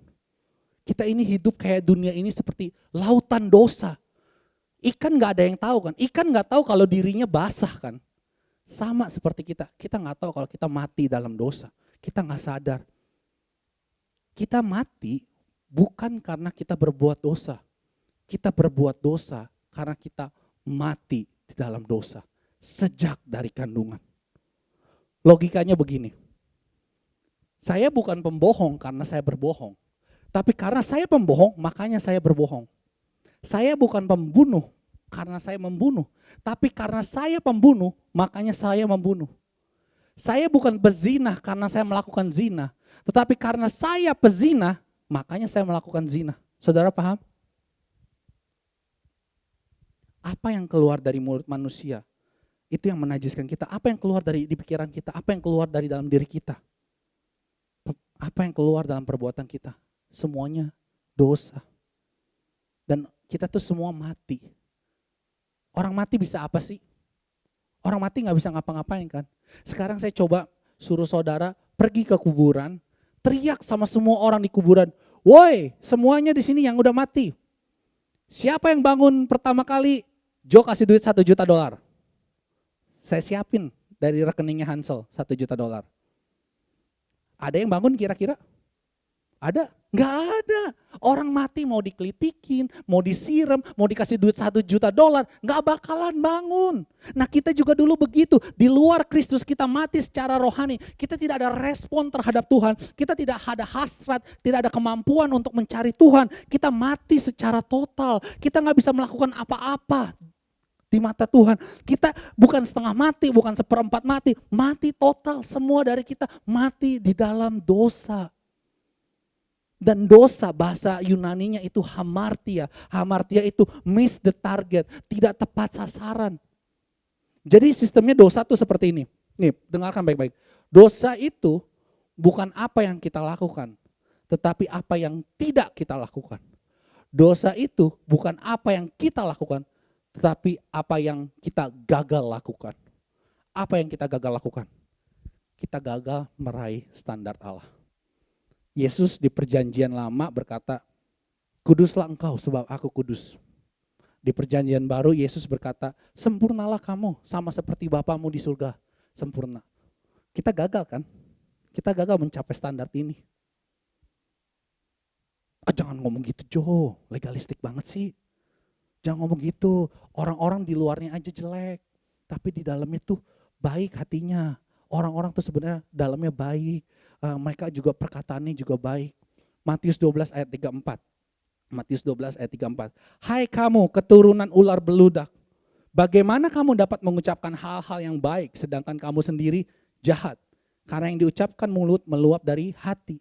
Kita ini hidup kayak dunia ini seperti lautan dosa. Ikan gak ada yang tahu kan. Ikan gak tahu kalau dirinya basah kan. Sama seperti kita. Kita gak tahu kalau kita mati dalam dosa. Kita gak sadar. Kita mati bukan karena kita berbuat dosa. Kita berbuat dosa karena kita mati di dalam dosa. sejak dari kandungan. Logikanya begini. Saya bukan pembohong karena saya berbohong. Tapi karena saya pembohong, makanya saya berbohong. Saya bukan pembunuh karena saya membunuh. Tapi karena saya pembunuh, makanya saya membunuh. Saya bukan pezina karena saya melakukan zina. Tetapi karena saya pezina, makanya saya melakukan zina. Saudara paham? Apa yang keluar dari mulut manusia, itu yang menajiskan kita. Apa yang keluar dari di pikiran kita, apa yang keluar dari dalam diri kita. Apa yang keluar dalam perbuatan kita, semuanya dosa. Dan kita tuh semua mati. Orang mati bisa apa sih? Orang mati gak bisa ngapa-ngapain kan? Sekarang saya coba suruh saudara pergi ke kuburan, teriak sama semua orang di kuburan, woi semuanya di sini yang udah mati. Siapa yang bangun pertama kali? Joe kasih duit $1 juta. Saya siapin dari rekeningnya Hansel $1 juta. Ada yang bangun kira-kira? Ada? Nggak ada. Orang mati mau dikelitikin, mau disiram, mau dikasih duit $1 juta, nggak bakalan bangun. Nah kita juga dulu begitu, di luar Kristus kita mati secara rohani, kita tidak ada respon terhadap Tuhan, kita tidak ada hasrat, tidak ada kemampuan untuk mencari Tuhan, kita mati secara total, kita nggak bisa melakukan apa-apa di mata Tuhan. Kita bukan setengah mati, bukan seperempat mati, mati total. Semua dari kita mati di dalam dosa. Dan dosa bahasa Yunaninya itu hamartia. Hamartia itu miss the target, tidak tepat sasaran. Jadi sistemnya dosa tuh seperti ini. Nih, dengarkan baik-baik. Dosa itu bukan apa yang kita lakukan, tetapi apa yang tidak kita lakukan. Dosa itu bukan apa yang kita lakukan, tetapi apa yang kita gagal lakukan. Apa yang kita gagal lakukan? Kita gagal meraih standar Allah. Yesus di perjanjian lama berkata, kuduslah engkau sebab aku kudus. Di perjanjian baru Yesus berkata, sempurnalah kamu sama seperti Bapamu di surga, sempurna. Kita gagal kan? Kita gagal mencapai standar ini. Jangan ngomong gitu Joe, legalistik banget sih. Jangan ngomong gitu, orang-orang di luarnya aja jelek, tapi di dalamnya tuh baik hatinya. Orang-orang tuh sebenarnya dalamnya baik, mereka juga perkataannya juga baik. Matius 12 ayat 34. Matius 12 ayat 34. Hai kamu keturunan ular beludak, bagaimana kamu dapat mengucapkan hal-hal yang baik sedangkan kamu sendiri jahat? Karena yang diucapkan mulut meluap dari hati.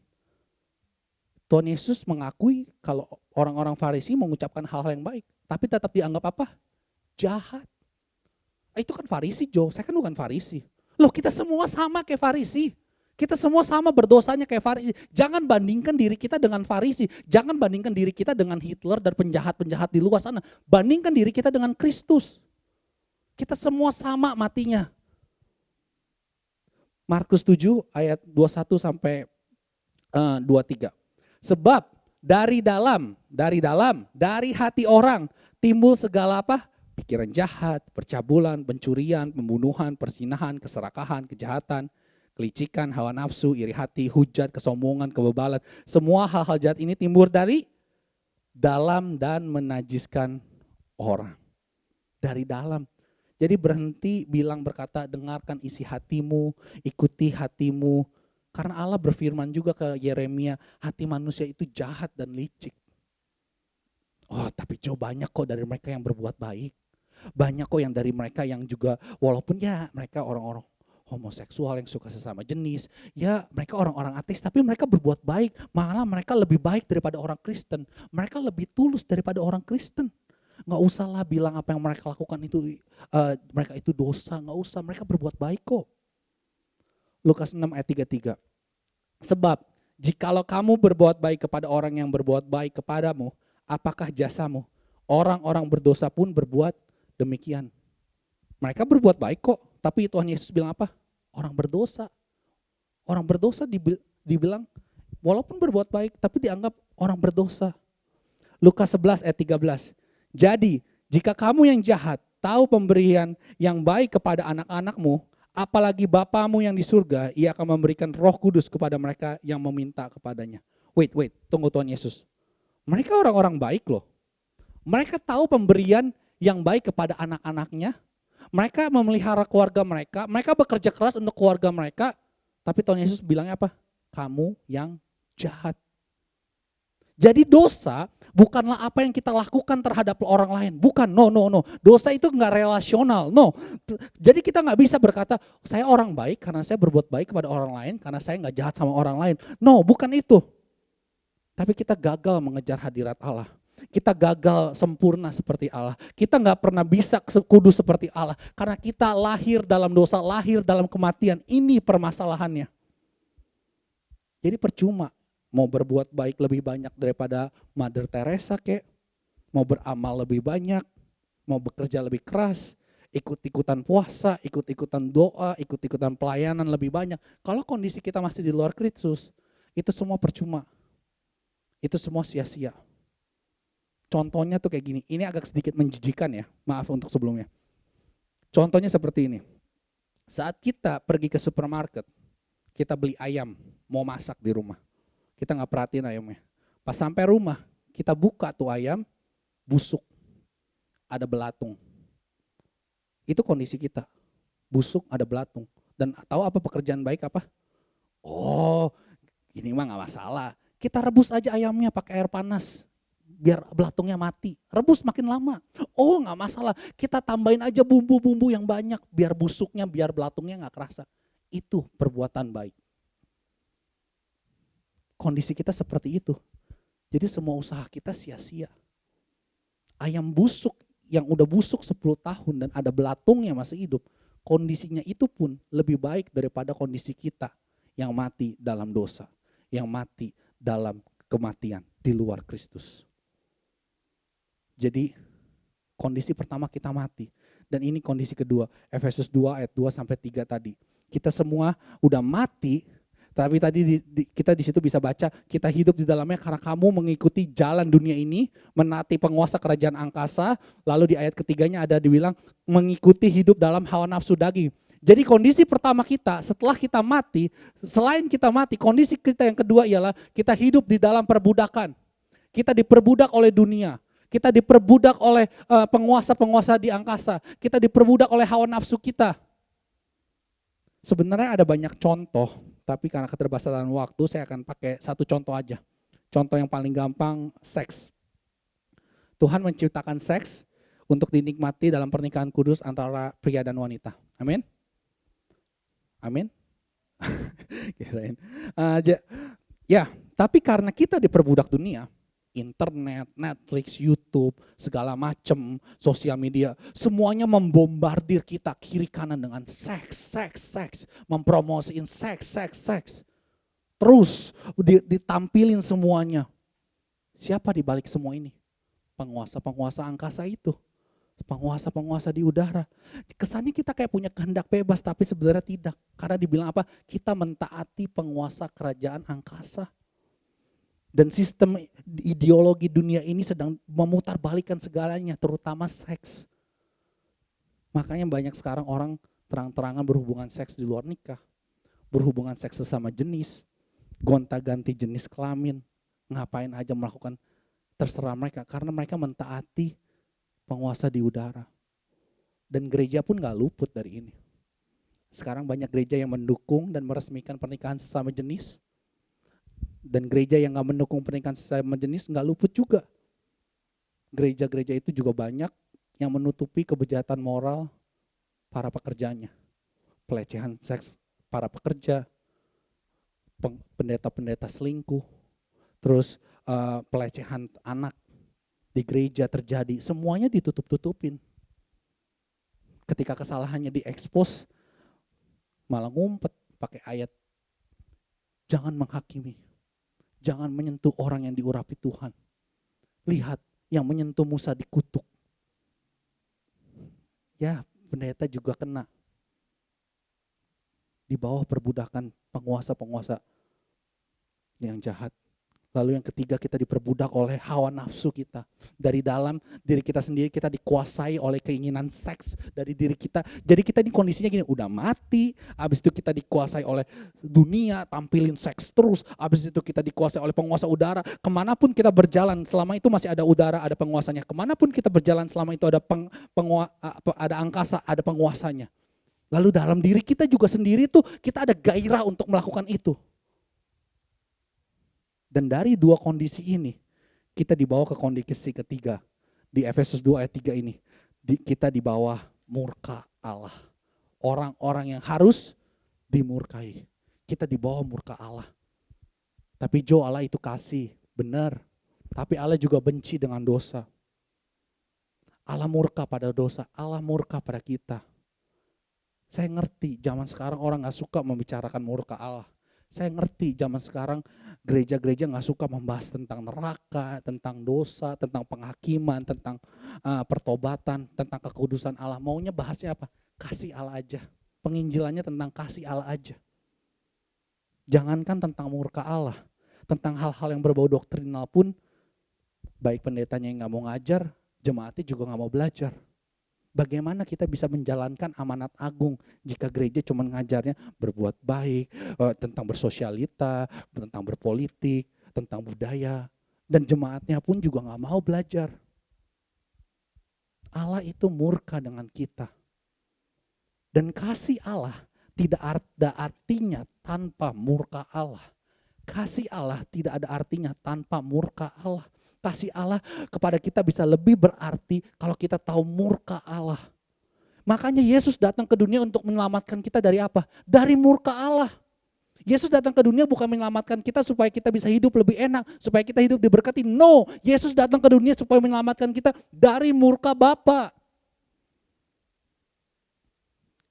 Tuhan Yesus mengakui kalau orang-orang Farisi mengucapkan hal-hal yang baik, tapi tetap dianggap apa? Jahat. Itu kan Farisi Joe, saya kan bukan Farisi. Loh kita semua sama kayak Farisi. Kita semua sama berdosanya kayak Farisi. Jangan bandingkan diri kita dengan Farisi. Jangan bandingkan diri kita dengan Hitler dan penjahat-penjahat di luar sana. Bandingkan diri kita dengan Kristus. Kita semua sama matinya. Markus 7 ayat 21 sampai 23. Sebab dari hati orang timbul segala apa? Pikiran jahat, percabulan, pencurian, pembunuhan, persinahan, keserakahan, kejahatan, kelicikan, hawa nafsu, iri hati, hujat, kesombongan, kebebalan. Semua hal-hal jahat ini timbul dari dalam dan menajiskan orang. Dari dalam. Jadi berhenti berkata, dengarkan isi hatimu, ikuti hatimu. Karena Allah berfirman juga ke Yeremia, hati manusia itu jahat dan licik. Oh tapi Joe banyak kok dari mereka yang berbuat baik. Banyak kok yang dari mereka yang juga, walaupun ya mereka orang-orang homoseksual yang suka sesama jenis. Ya mereka orang-orang ateis tapi mereka berbuat baik. Malah mereka lebih baik daripada orang Kristen. Mereka lebih tulus daripada orang Kristen. Gak usah lah bilang apa yang mereka lakukan itu, mereka itu dosa. Gak usah, mereka berbuat baik kok. Lukas 6 ayat 33. Sebab jikalau kamu berbuat baik kepada orang yang berbuat baik kepadamu, apakah jasamu? Orang-orang berdosa pun berbuat demikian. Mereka berbuat baik kok, tapi Tuhan Yesus bilang apa? Orang berdosa. Orang berdosa dibilang walaupun berbuat baik, tapi dianggap orang berdosa. Lukas 11 ayat 13. Jadi jika kamu yang jahat tahu pemberian yang baik kepada anak-anakmu, apalagi Bapamu yang di surga, ia akan memberikan Roh Kudus kepada mereka yang meminta kepadanya. Wait, tunggu Tuhan Yesus. Mereka orang-orang baik loh. Mereka tahu pemberian yang baik kepada anak-anaknya. Mereka memelihara keluarga mereka, mereka bekerja keras untuk keluarga mereka, tapi Tuhan Yesus bilangnya apa? Kamu yang jahat. Jadi dosa bukanlah apa yang kita lakukan terhadap orang lain. Bukan, no. Dosa itu nggak relasional, no. Jadi kita nggak bisa berkata, saya orang baik karena saya berbuat baik kepada orang lain, karena saya nggak jahat sama orang lain. No, bukan itu. Tapi kita gagal mengejar hadirat Allah. Kita gagal sempurna seperti Allah. Kita nggak pernah bisa kudus seperti Allah. Karena kita lahir dalam dosa, lahir dalam kematian. Ini permasalahannya. Jadi percuma. Mau berbuat baik lebih banyak daripada Mother Teresa kek, mau beramal lebih banyak, mau bekerja lebih keras, ikut-ikutan puasa, ikut-ikutan doa, ikut-ikutan pelayanan lebih banyak. Kalau kondisi kita masih di luar Kristus, itu semua percuma. Itu semua sia-sia. Contohnya tuh kayak gini, ini agak sedikit menjijikan ya, maaf untuk sebelumnya. Contohnya seperti ini, saat kita pergi ke supermarket, kita beli ayam, mau masak di rumah. Kita nggak perhatiin ayamnya. Pas sampai rumah, kita buka tuh ayam, busuk, ada belatung. Itu kondisi kita, busuk, ada belatung. Dan tahu apa pekerjaan baik apa? Oh, ini mah nggak masalah. Kita rebus aja ayamnya pakai air panas, biar belatungnya mati. Rebus makin lama. Oh, nggak masalah. Kita tambahin aja bumbu-bumbu yang banyak, biar busuknya, biar belatungnya nggak kerasa. Itu perbuatan baik. Kondisi kita seperti itu. Jadi semua usaha kita sia-sia. Ayam busuk yang udah busuk 10 tahun dan ada belatungnya masih hidup, kondisinya itu pun lebih baik daripada kondisi kita yang mati dalam dosa, yang mati dalam kematian di luar Kristus. Jadi kondisi pertama kita mati. Dan ini kondisi kedua, Efesus 2 ayat 2 sampai 3 tadi. Kita semua udah mati. Tapi tadi kita di situ bisa baca, kita hidup di dalamnya karena kamu mengikuti jalan dunia ini, menaati penguasa kerajaan angkasa, lalu di ayat ketiganya ada dibilang mengikuti hidup dalam hawa nafsu daging. Jadi kondisi pertama kita setelah kita mati, selain kita mati, kondisi kita yang kedua ialah kita hidup di dalam perbudakan. Kita diperbudak oleh dunia, kita diperbudak oleh penguasa-penguasa di angkasa, kita diperbudak oleh hawa nafsu kita. Sebenarnya ada banyak contoh, tapi karena keterbatasan waktu saya akan pakai satu contoh aja. Contoh yang paling gampang, seks. Tuhan menciptakan seks untuk dinikmati dalam pernikahan kudus antara pria dan wanita. Amin? Amin? Kirain. Ya, tapi karena kita diperbudak dunia, internet, Netflix, YouTube, segala macam, sosial media, semuanya membombardir kita kiri kanan dengan seks, mempromosiin seks. Terus ditampilin semuanya. Siapa di balik semua ini? Penguasa-penguasa angkasa itu. Penguasa-penguasa di udara. Kesannya kita kayak punya kehendak bebas, tapi sebenarnya tidak. Karena dibilang apa? Kita mentaati penguasa kerajaan angkasa. Dan sistem ideologi dunia ini sedang memutarbalikkan segalanya, terutama seks. Makanya banyak sekarang orang terang-terangan berhubungan seks di luar nikah. Berhubungan seks sesama jenis, gonta-ganti jenis kelamin, ngapain aja melakukan terserah mereka. Karena mereka mentaati penguasa di udara. Dan gereja pun gak luput dari ini. Sekarang banyak gereja yang mendukung dan meresmikan pernikahan sesama jenis. Dan gereja yang gak mendukung pernikahan sesama jenis gak luput juga. Gereja-gereja itu juga banyak yang menutupi kejahatan moral para pekerjanya. Pelecehan seks para pekerja, pendeta-pendeta selingkuh, terus pelecehan anak di gereja terjadi, semuanya ditutup-tutupin. Ketika kesalahannya diekspos, malah ngumpet pakai ayat, jangan menghakimi. Jangan menyentuh orang yang diurapi Tuhan. Lihat, yang menyentuh Musa dikutuk. Ya, pendeta juga kena. Di bawah perbudakan penguasa-penguasa yang jahat. Lalu yang ketiga, kita diperbudak oleh hawa nafsu kita. Dari dalam diri kita sendiri kita dikuasai oleh keinginan seks dari diri kita. Jadi kita ini kondisinya gini, udah mati, habis itu kita dikuasai oleh dunia, tampilin seks terus, habis itu kita dikuasai oleh penguasa udara. Kemanapun kita berjalan, selama itu masih ada udara, ada penguasanya. Kemanapun kita berjalan, selama itu ada ada angkasa, ada penguasanya. Lalu dalam diri kita juga sendiri tuh, kita ada gairah untuk melakukan itu. Dan dari dua kondisi ini, kita dibawa ke kondisi ketiga. Di Efesus 2 ayat 3 ini, kita di bawah murka Allah. Orang-orang yang harus dimurkai. Kita di bawah murka Allah. Tapi Allah itu kasih, benar. Tapi Allah juga benci dengan dosa. Allah murka pada dosa, Allah murka pada kita. Saya ngerti zaman sekarang orang gak suka membicarakan murka Allah. Saya ngerti zaman sekarang gereja-gereja gak suka membahas tentang neraka, tentang dosa, tentang penghakiman, tentang pertobatan, tentang kekudusan Allah. Maunya bahasnya apa? Kasih Allah aja. Penginjilannya tentang kasih Allah aja. Jangankan tentang murka Allah, tentang hal-hal yang berbau doktrinal pun, baik pendetanya yang gak mau ngajar, jemaatnya juga gak mau belajar. Bagaimana kita bisa menjalankan amanat agung jika gereja cuma ngajarnya berbuat baik, tentang bersosialita, tentang berpolitik, tentang budaya, dan jemaatnya pun juga gak mau belajar. Allah itu murka dengan kita. Dan kasih Allah tidak ada artinya tanpa murka Allah. Kasih Allah tidak ada artinya tanpa murka Allah. Kasih Allah kepada kita bisa lebih berarti kalau kita tahu murka Allah. Makanya Yesus datang ke dunia untuk menyelamatkan kita dari apa? Dari murka Allah. Yesus datang ke dunia bukan menyelamatkan kita supaya kita bisa hidup lebih enak, supaya kita hidup diberkati. No, Yesus datang ke dunia supaya menyelamatkan kita dari murka Bapa.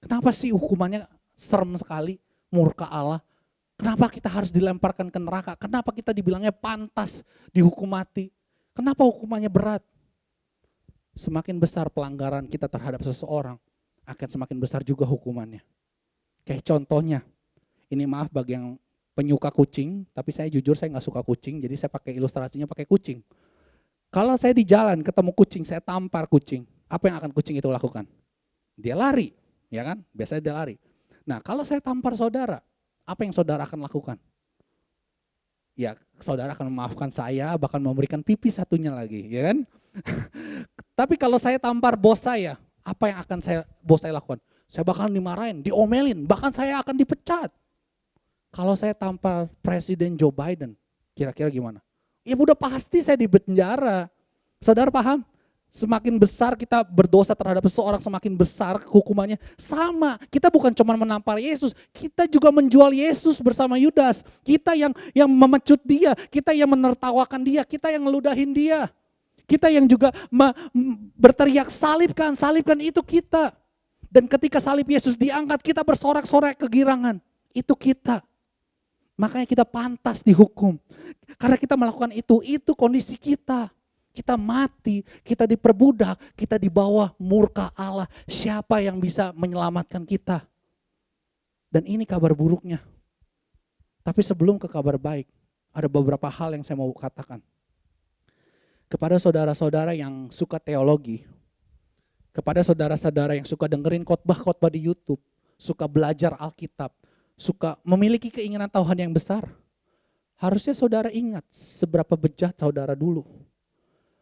Kenapa sih hukumannya serem sekali, murka Allah? Kenapa kita harus dilemparkan ke neraka? Kenapa kita dibilangnya pantas dihukum mati? Kenapa hukumannya berat? Semakin besar pelanggaran kita terhadap seseorang, akan semakin besar juga hukumannya. Kayak contohnya, ini maaf bagi yang penyuka kucing, tapi saya jujur saya nggak suka kucing, jadi saya pakai ilustrasinya pakai kucing. Kalau saya di jalan ketemu kucing, saya tampar kucing, apa yang akan kucing itu lakukan? Dia lari, ya kan? Biasanya dia lari. Nah kalau saya tampar saudara, apa yang saudara akan lakukan? Ya saudara akan memaafkan saya, bahkan memberikan pipi satunya lagi, ya kan? Tapi kalau saya tampar bos saya, apa yang akan bos saya lakukan? Saya bakal dimarahin, diomelin, bahkan saya akan dipecat. Kalau saya tampar Presiden Joe Biden, kira-kira gimana? Ya udah pasti saya di penjara. Saudara paham? Semakin besar kita berdosa terhadap seseorang, semakin besar hukumannya. Sama, kita bukan cuma menampar Yesus, kita juga menjual Yesus bersama Yudas. Kita yang memecut dia, kita yang menertawakan dia, kita yang ngeludahin dia. Kita yang juga berteriak salibkan, salibkan, itu kita. Dan ketika salib Yesus diangkat, kita bersorak-sorak kegirangan. Itu kita. Makanya kita pantas dihukum. Karena kita melakukan itu kondisi kita. Kita mati, kita diperbudak, kita di bawah murka Allah. Siapa yang bisa menyelamatkan kita? Dan ini kabar buruknya. Tapi sebelum ke kabar baik, ada beberapa hal yang saya mau katakan. Kepada saudara-saudara yang suka teologi, kepada saudara-saudara yang suka dengerin khotbah-khotbah di YouTube, suka belajar Alkitab, suka memiliki keinginan Tuhan yang besar, harusnya saudara ingat seberapa bejat saudara dulu.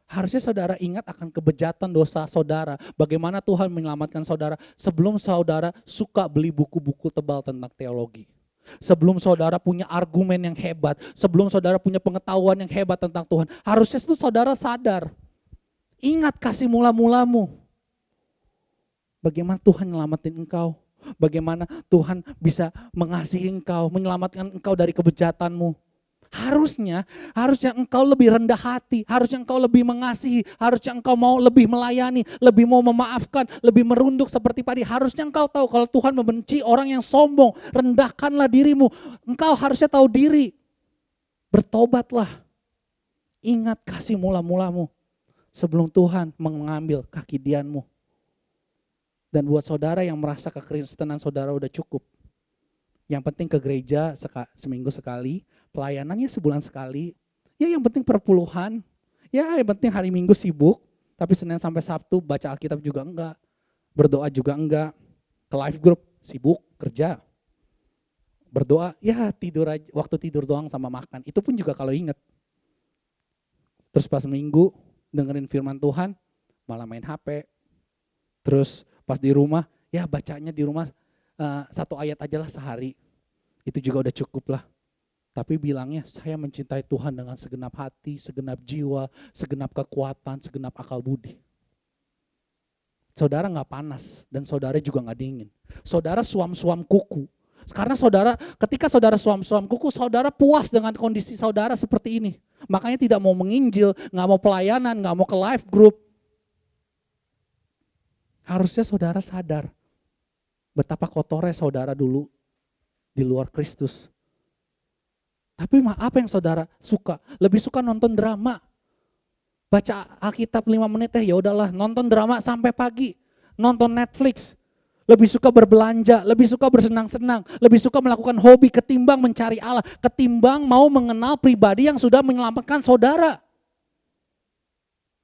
Harusnya saudara ingat akan kebejatan dosa saudara. Bagaimana Tuhan menyelamatkan saudara sebelum saudara suka beli buku-buku tebal tentang teologi. Sebelum saudara punya argumen yang hebat. Sebelum saudara punya pengetahuan yang hebat tentang Tuhan. Harusnya itu saudara sadar. Ingat kasih mula-mulamu. Bagaimana Tuhan menyelamatin engkau. Bagaimana Tuhan bisa mengasihi engkau. Menyelamatkan engkau dari kebejatanmu. Harusnya engkau lebih rendah hati, harusnya engkau lebih mengasihi, harusnya engkau mau lebih melayani, lebih mau memaafkan, lebih merunduk seperti padi. Harusnya engkau tahu kalau Tuhan membenci orang yang sombong, rendahkanlah dirimu. Engkau harusnya tahu diri, bertobatlah. Ingat kasih mula-mulamu sebelum Tuhan mengambil kaki dianmu. Dan buat saudara yang merasa kekristenan saudara udah cukup, yang penting ke gereja seminggu sekali, pelayanannya sebulan sekali, Ya yang penting perpuluhan. Ya yang penting hari Minggu sibuk, tapi Senin sampai Sabtu baca Alkitab juga enggak. Berdoa juga enggak. Ke live group sibuk kerja. Berdoa ya tidur aja, waktu tidur doang sama makan. Itu pun juga kalau inget. Terus pas Minggu dengerin firman Tuhan malah main HP. Terus pas di rumah ya bacanya di rumah 1 ayat aja lah sehari. Itu juga udah cukup lah. Tapi bilangnya saya mencintai Tuhan dengan segenap hati, segenap jiwa, segenap kekuatan, segenap akal budi. Saudara nggak panas dan saudara juga nggak dingin. Saudara suam-suam kuku. Karena ketika saudara suam-suam kuku, saudara puas dengan kondisi saudara seperti ini. Makanya tidak mau menginjil, nggak mau pelayanan, nggak mau ke live group. Harusnya saudara sadar betapa kotornya saudara dulu di luar Kristus. Tapi apa yang saudara suka? Lebih suka nonton drama. Baca Alkitab 5 menit ya udahlah, nonton drama sampai pagi. Nonton Netflix. Lebih suka berbelanja, lebih suka bersenang-senang, lebih suka melakukan hobi ketimbang mencari Allah, ketimbang mau mengenal pribadi yang sudah menyelamatkan saudara.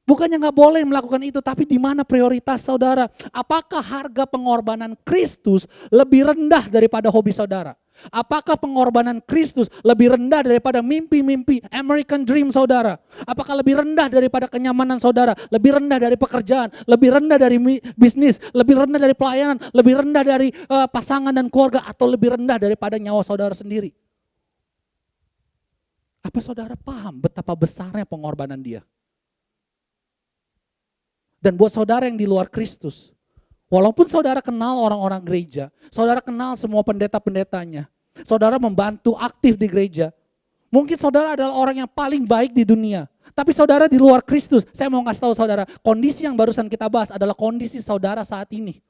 Bukannya nggak boleh melakukan itu, tapi di mana prioritas saudara? Apakah harga pengorbanan Kristus lebih rendah daripada hobi saudara? Apakah pengorbanan Kristus lebih rendah daripada mimpi-mimpi American Dream saudara? Apakah lebih rendah daripada kenyamanan saudara? Lebih rendah dari pekerjaan? Lebih rendah dari bisnis? Lebih rendah dari pelayanan? Lebih rendah dari pasangan dan keluarga? Atau lebih rendah daripada nyawa saudara sendiri? Apa saudara paham betapa besarnya pengorbanan dia? Dan buat saudara yang di luar Kristus, walaupun saudara kenal orang-orang gereja, saudara kenal semua pendeta-pendetanya, saudara membantu aktif di gereja, mungkin saudara adalah orang yang paling baik di dunia, tapi saudara di luar Kristus, saya mau kasih tahu saudara, kondisi yang barusan kita bahas adalah kondisi saudara saat ini.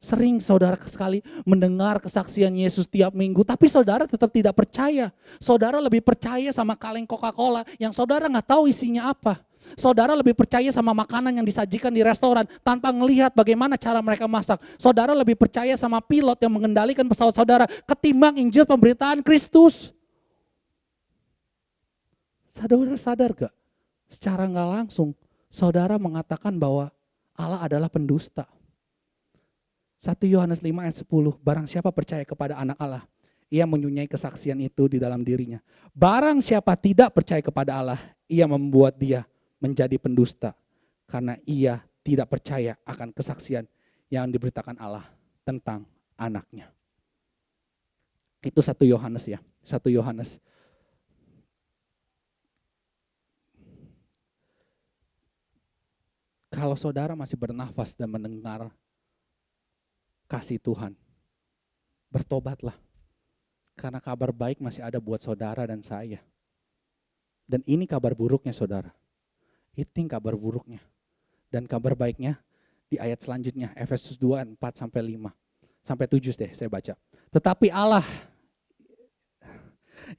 Sering saudara sekali mendengar kesaksian Yesus tiap minggu, tapi saudara tetap tidak percaya. Saudara lebih percaya sama kaleng Coca-Cola yang saudara nggak tahu isinya apa. Saudara lebih percaya sama makanan yang disajikan di restoran tanpa melihat bagaimana cara mereka masak. Saudara lebih percaya sama pilot yang mengendalikan pesawat saudara ketimbang Injil pemberitaan Kristus. Saudara sadar gak? Secara gak langsung saudara mengatakan bahwa Allah adalah pendusta. 1 Yohanes 5 ayat 10, barang siapa percaya kepada anak Allah, ia mempunyai kesaksian itu di dalam dirinya. Barang siapa tidak percaya kepada Allah, ia membuat dia menjadi pendusta karena ia tidak percaya akan kesaksian yang diberitakan Allah tentang anaknya. Itu 1 Yohanes ya, 1 Yohanes. Kalau saudara masih bernafas dan mendengar kasih Tuhan, bertobatlah. Karena kabar baik masih ada buat saudara dan saya. Dan ini kabar buruknya saudara. Itu kabar buruknya. Dan kabar baiknya di ayat selanjutnya, Efesus 2, 4-5. Sampai 7 deh saya baca. Tetapi Allah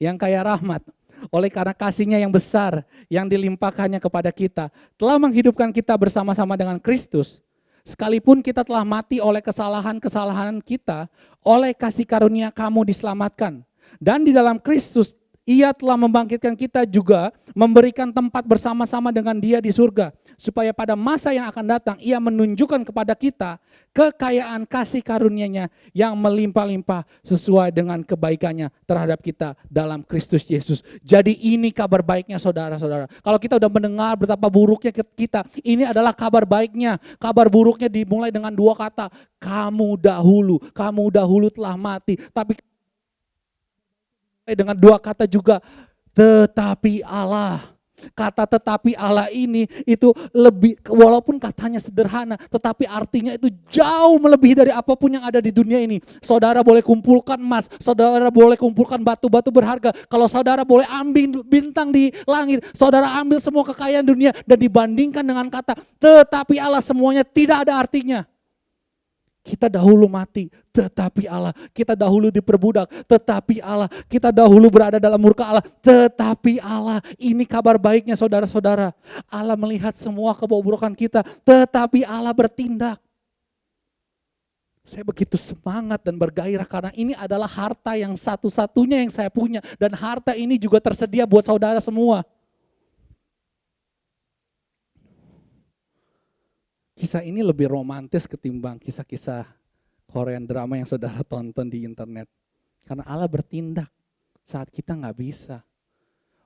yang kaya rahmat, oleh karena kasih-Nya yang besar, yang dilimpahkannya kepada kita, telah menghidupkan kita bersama-sama dengan Kristus. Sekalipun kita telah mati oleh kesalahan-kesalahan kita, oleh kasih karunia kamu diselamatkan. Dan di dalam Kristus, Ia telah membangkitkan kita juga, memberikan tempat bersama-sama dengan Dia di surga. Supaya pada masa yang akan datang, Ia menunjukkan kepada kita kekayaan kasih karunia-Nya yang melimpah-limpah sesuai dengan kebaikannya terhadap kita dalam Kristus Yesus. Jadi ini kabar baiknya saudara-saudara. Kalau kita udah mendengar betapa buruknya kita, ini adalah kabar baiknya. Kabar buruknya dimulai dengan 2 kata, kamu dahulu telah mati. Tapi dengan 2 kata juga, tetapi Allah. Kata tetapi Allah ini itu lebih, walaupun katanya sederhana, tetapi artinya itu jauh melebihi dari apapun yang ada di dunia ini. Saudara boleh kumpulkan emas, saudara boleh kumpulkan batu-batu berharga. Kalau saudara boleh ambil bintang di langit, saudara ambil semua kekayaan dunia dan dibandingkan dengan kata tetapi Allah, semuanya tidak ada artinya. Kita dahulu mati, tetapi Allah. Kita dahulu diperbudak, tetapi Allah. Kita dahulu berada dalam murka Allah, tetapi Allah. Ini kabar baiknya saudara-saudara. Allah melihat semua kebobrokan kita, tetapi Allah bertindak. Saya begitu semangat dan bergairah karena ini adalah harta yang satu-satunya yang saya punya. Dan harta ini juga tersedia buat saudara semua. Kisah ini lebih romantis ketimbang kisah-kisah Korean drama yang saudara tonton di internet. Karena Allah bertindak saat kita nggak bisa.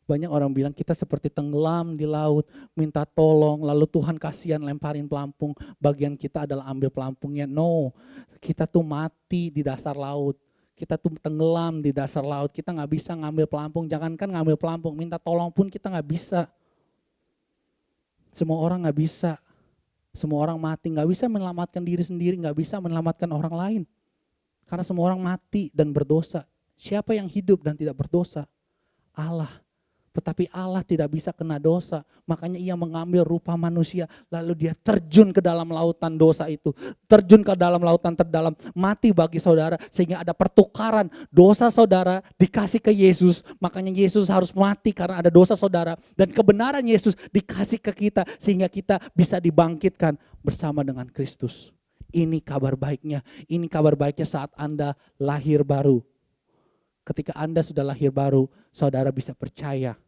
Banyak orang bilang kita seperti tenggelam di laut, minta tolong, lalu Tuhan kasihan lemparin pelampung, bagian kita adalah ambil pelampungnya. No, kita tuh mati di dasar laut, kita tuh tenggelam di dasar laut, kita nggak bisa ngambil pelampung, jangankan ngambil pelampung, minta tolong pun kita nggak bisa. Semua orang nggak bisa, semua orang mati, nggak bisa menyelamatkan diri sendiri, nggak bisa menyelamatkan orang lain. Karena semua orang mati dan berdosa. Siapa yang hidup dan tidak berdosa? Allah. Tetapi Allah tidak bisa kena dosa, makanya ia mengambil rupa manusia, lalu dia terjun ke dalam lautan dosa itu, terjun ke dalam lautan terdalam, mati bagi saudara, sehingga ada pertukaran dosa saudara dikasih ke Yesus, makanya Yesus harus mati karena ada dosa saudara, dan kebenaran Yesus dikasih ke kita, sehingga kita bisa dibangkitkan bersama dengan Kristus. Ini kabar baiknya saat Anda lahir baru. Ketika Anda sudah lahir baru, saudara bisa percaya.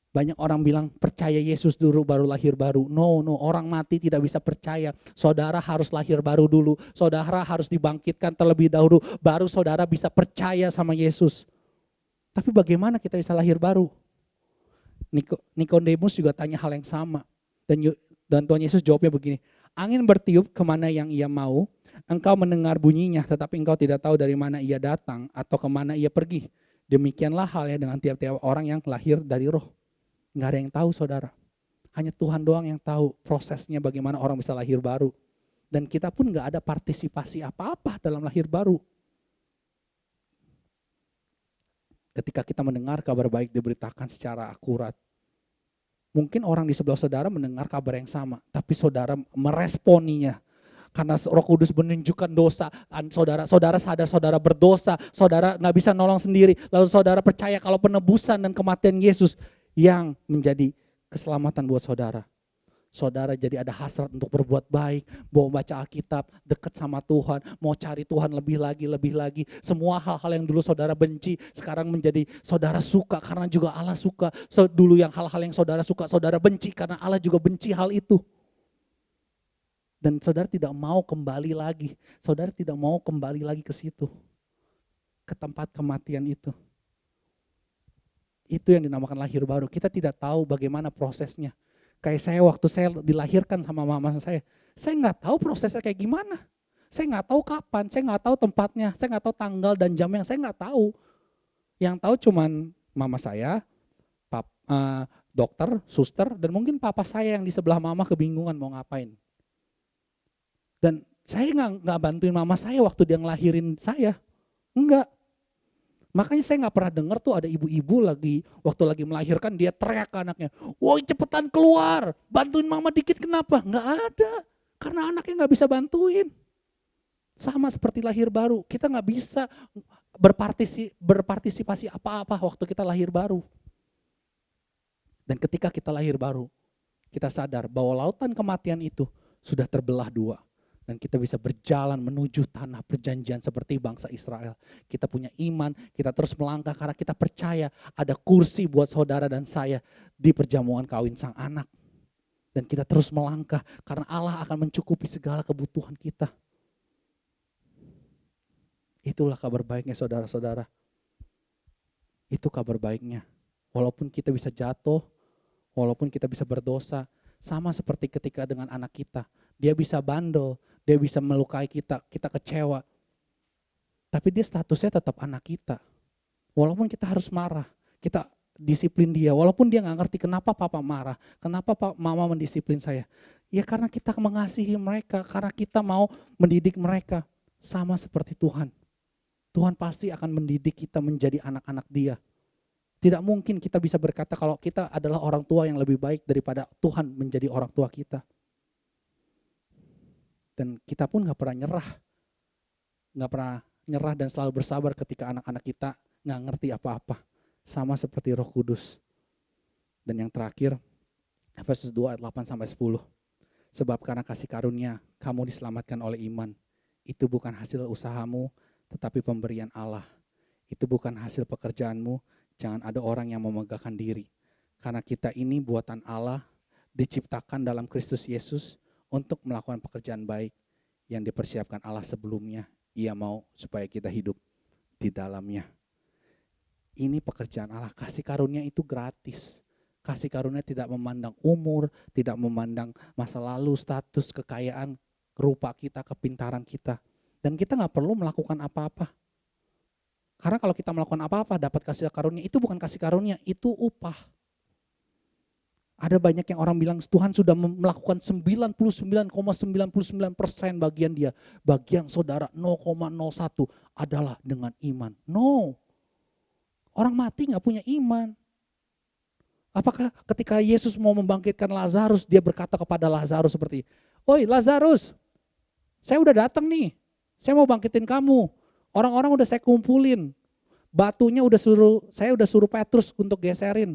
Banyak orang bilang percaya Yesus dulu baru lahir baru. No, orang mati tidak bisa percaya. Saudara harus lahir baru dulu. Saudara harus dibangkitkan terlebih dahulu. Baru saudara bisa percaya sama Yesus. Tapi bagaimana kita bisa lahir baru? Nikodemus juga tanya hal yang sama. Dan Tuhan Yesus jawabnya begini. Angin bertiup kemana yang ia mau. Engkau mendengar bunyinya, tetapi engkau tidak tahu dari mana ia datang atau kemana ia pergi. Demikianlah halnya dengan tiap-tiap orang yang lahir dari roh. Nggak ada yang tahu saudara. Hanya Tuhan doang yang tahu prosesnya bagaimana orang bisa lahir baru. Dan kita pun nggak ada partisipasi apa-apa dalam lahir baru. Ketika kita mendengar kabar baik diberitakan secara akurat. Mungkin orang di sebelah saudara mendengar kabar yang sama, tapi saudara meresponinya. Karena Roh Kudus menunjukkan dosa, saudara sadar saudara berdosa, saudara nggak bisa nolong sendiri, lalu saudara percaya kalau penebusan dan kematian Yesus yang menjadi keselamatan buat saudara. Saudara jadi ada hasrat untuk berbuat baik, mau baca Alkitab, dekat sama Tuhan, mau cari Tuhan lebih lagi. Semua hal-hal yang dulu saudara benci, sekarang menjadi saudara suka karena juga Allah suka. Dulu yang hal-hal yang saudara suka, saudara benci karena Allah juga benci hal itu. Dan saudara tidak mau kembali lagi. Saudara tidak mau kembali lagi ke situ. Ke tempat kematian itu. Itu yang dinamakan lahir baru. Kita tidak tahu bagaimana prosesnya. Kayak saya waktu saya dilahirkan sama mama saya nggak tahu prosesnya kayak gimana. Saya nggak tahu kapan, saya nggak tahu tempatnya, saya nggak tahu tanggal dan jamnya, saya nggak tahu. Yang tahu cuman mama saya, dokter, suster, dan mungkin papa saya yang di sebelah mama kebingungan mau ngapain. Dan saya nggak bantuin mama saya waktu dia ngelahirin saya, enggak. Makanya saya nggak pernah dengar tuh ada ibu-ibu waktu lagi melahirkan dia teriak ke anaknya, woi cepetan keluar, bantuin mama dikit kenapa? Nggak ada, karena anaknya nggak bisa bantuin. Sama seperti lahir baru, kita nggak bisa berpartisipasi apa-apa waktu kita lahir baru. Dan ketika kita lahir baru, kita sadar bahwa lautan kematian itu sudah terbelah dua. Dan kita bisa berjalan menuju tanah perjanjian seperti bangsa Israel. Kita punya iman, kita terus melangkah karena kita percaya ada kursi buat saudara dan saya di perjamuan kawin sang anak. Dan kita terus melangkah karena Allah akan mencukupi segala kebutuhan kita. Itulah kabar baiknya saudara-saudara. Itu kabar baiknya. Walaupun kita bisa jatuh, walaupun kita bisa berdosa, sama seperti ketika dengan anak kita. Dia bisa bandel, dia bisa melukai kita, kita kecewa. Tapi dia statusnya tetap anak kita. Walaupun kita harus marah, kita disiplin dia. Walaupun dia gak ngerti kenapa papa marah, kenapa mama mendisiplin saya. Ya karena kita mengasihi mereka, karena kita mau mendidik mereka. Sama seperti Tuhan. Tuhan pasti akan mendidik kita menjadi anak-anak dia. Tidak mungkin kita bisa berkata kalau kita adalah orang tua yang lebih baik daripada Tuhan menjadi orang tua kita. Dan kita pun gak pernah nyerah dan selalu bersabar ketika anak-anak kita gak ngerti apa-apa. Sama seperti Roh Kudus. Dan yang terakhir, Efesus 2 ayat 8-10. Sebab karena kasih karunia, kamu diselamatkan oleh iman. Itu bukan hasil usahamu, tetapi pemberian Allah. Itu bukan hasil pekerjaanmu, jangan ada orang yang memegahkan diri. Karena kita ini buatan Allah, diciptakan dalam Kristus Yesus untuk melakukan pekerjaan baik yang dipersiapkan Allah sebelumnya. Ia mau supaya kita hidup di dalamnya. Ini pekerjaan Allah, kasih karunia itu gratis. Kasih karunia tidak memandang umur, tidak memandang masa lalu, status, kekayaan, rupa kita, kepintaran kita. Dan kita gak perlu melakukan apa-apa. Karena kalau kita melakukan apa-apa dapat kasih karunia, itu bukan kasih karunia, itu upah. Ada banyak yang orang bilang Tuhan sudah melakukan 99,99% bagian dia. Bagian saudara 0,01 adalah dengan iman. No. Orang mati gak punya iman. Apakah ketika Yesus mau membangkitkan Lazarus, dia berkata kepada Lazarus seperti, "Oi Lazarus, saya udah datang nih, saya mau bangkitin kamu. Orang-orang udah saya kumpulin, batunya saya udah suruh Petrus untuk geserin.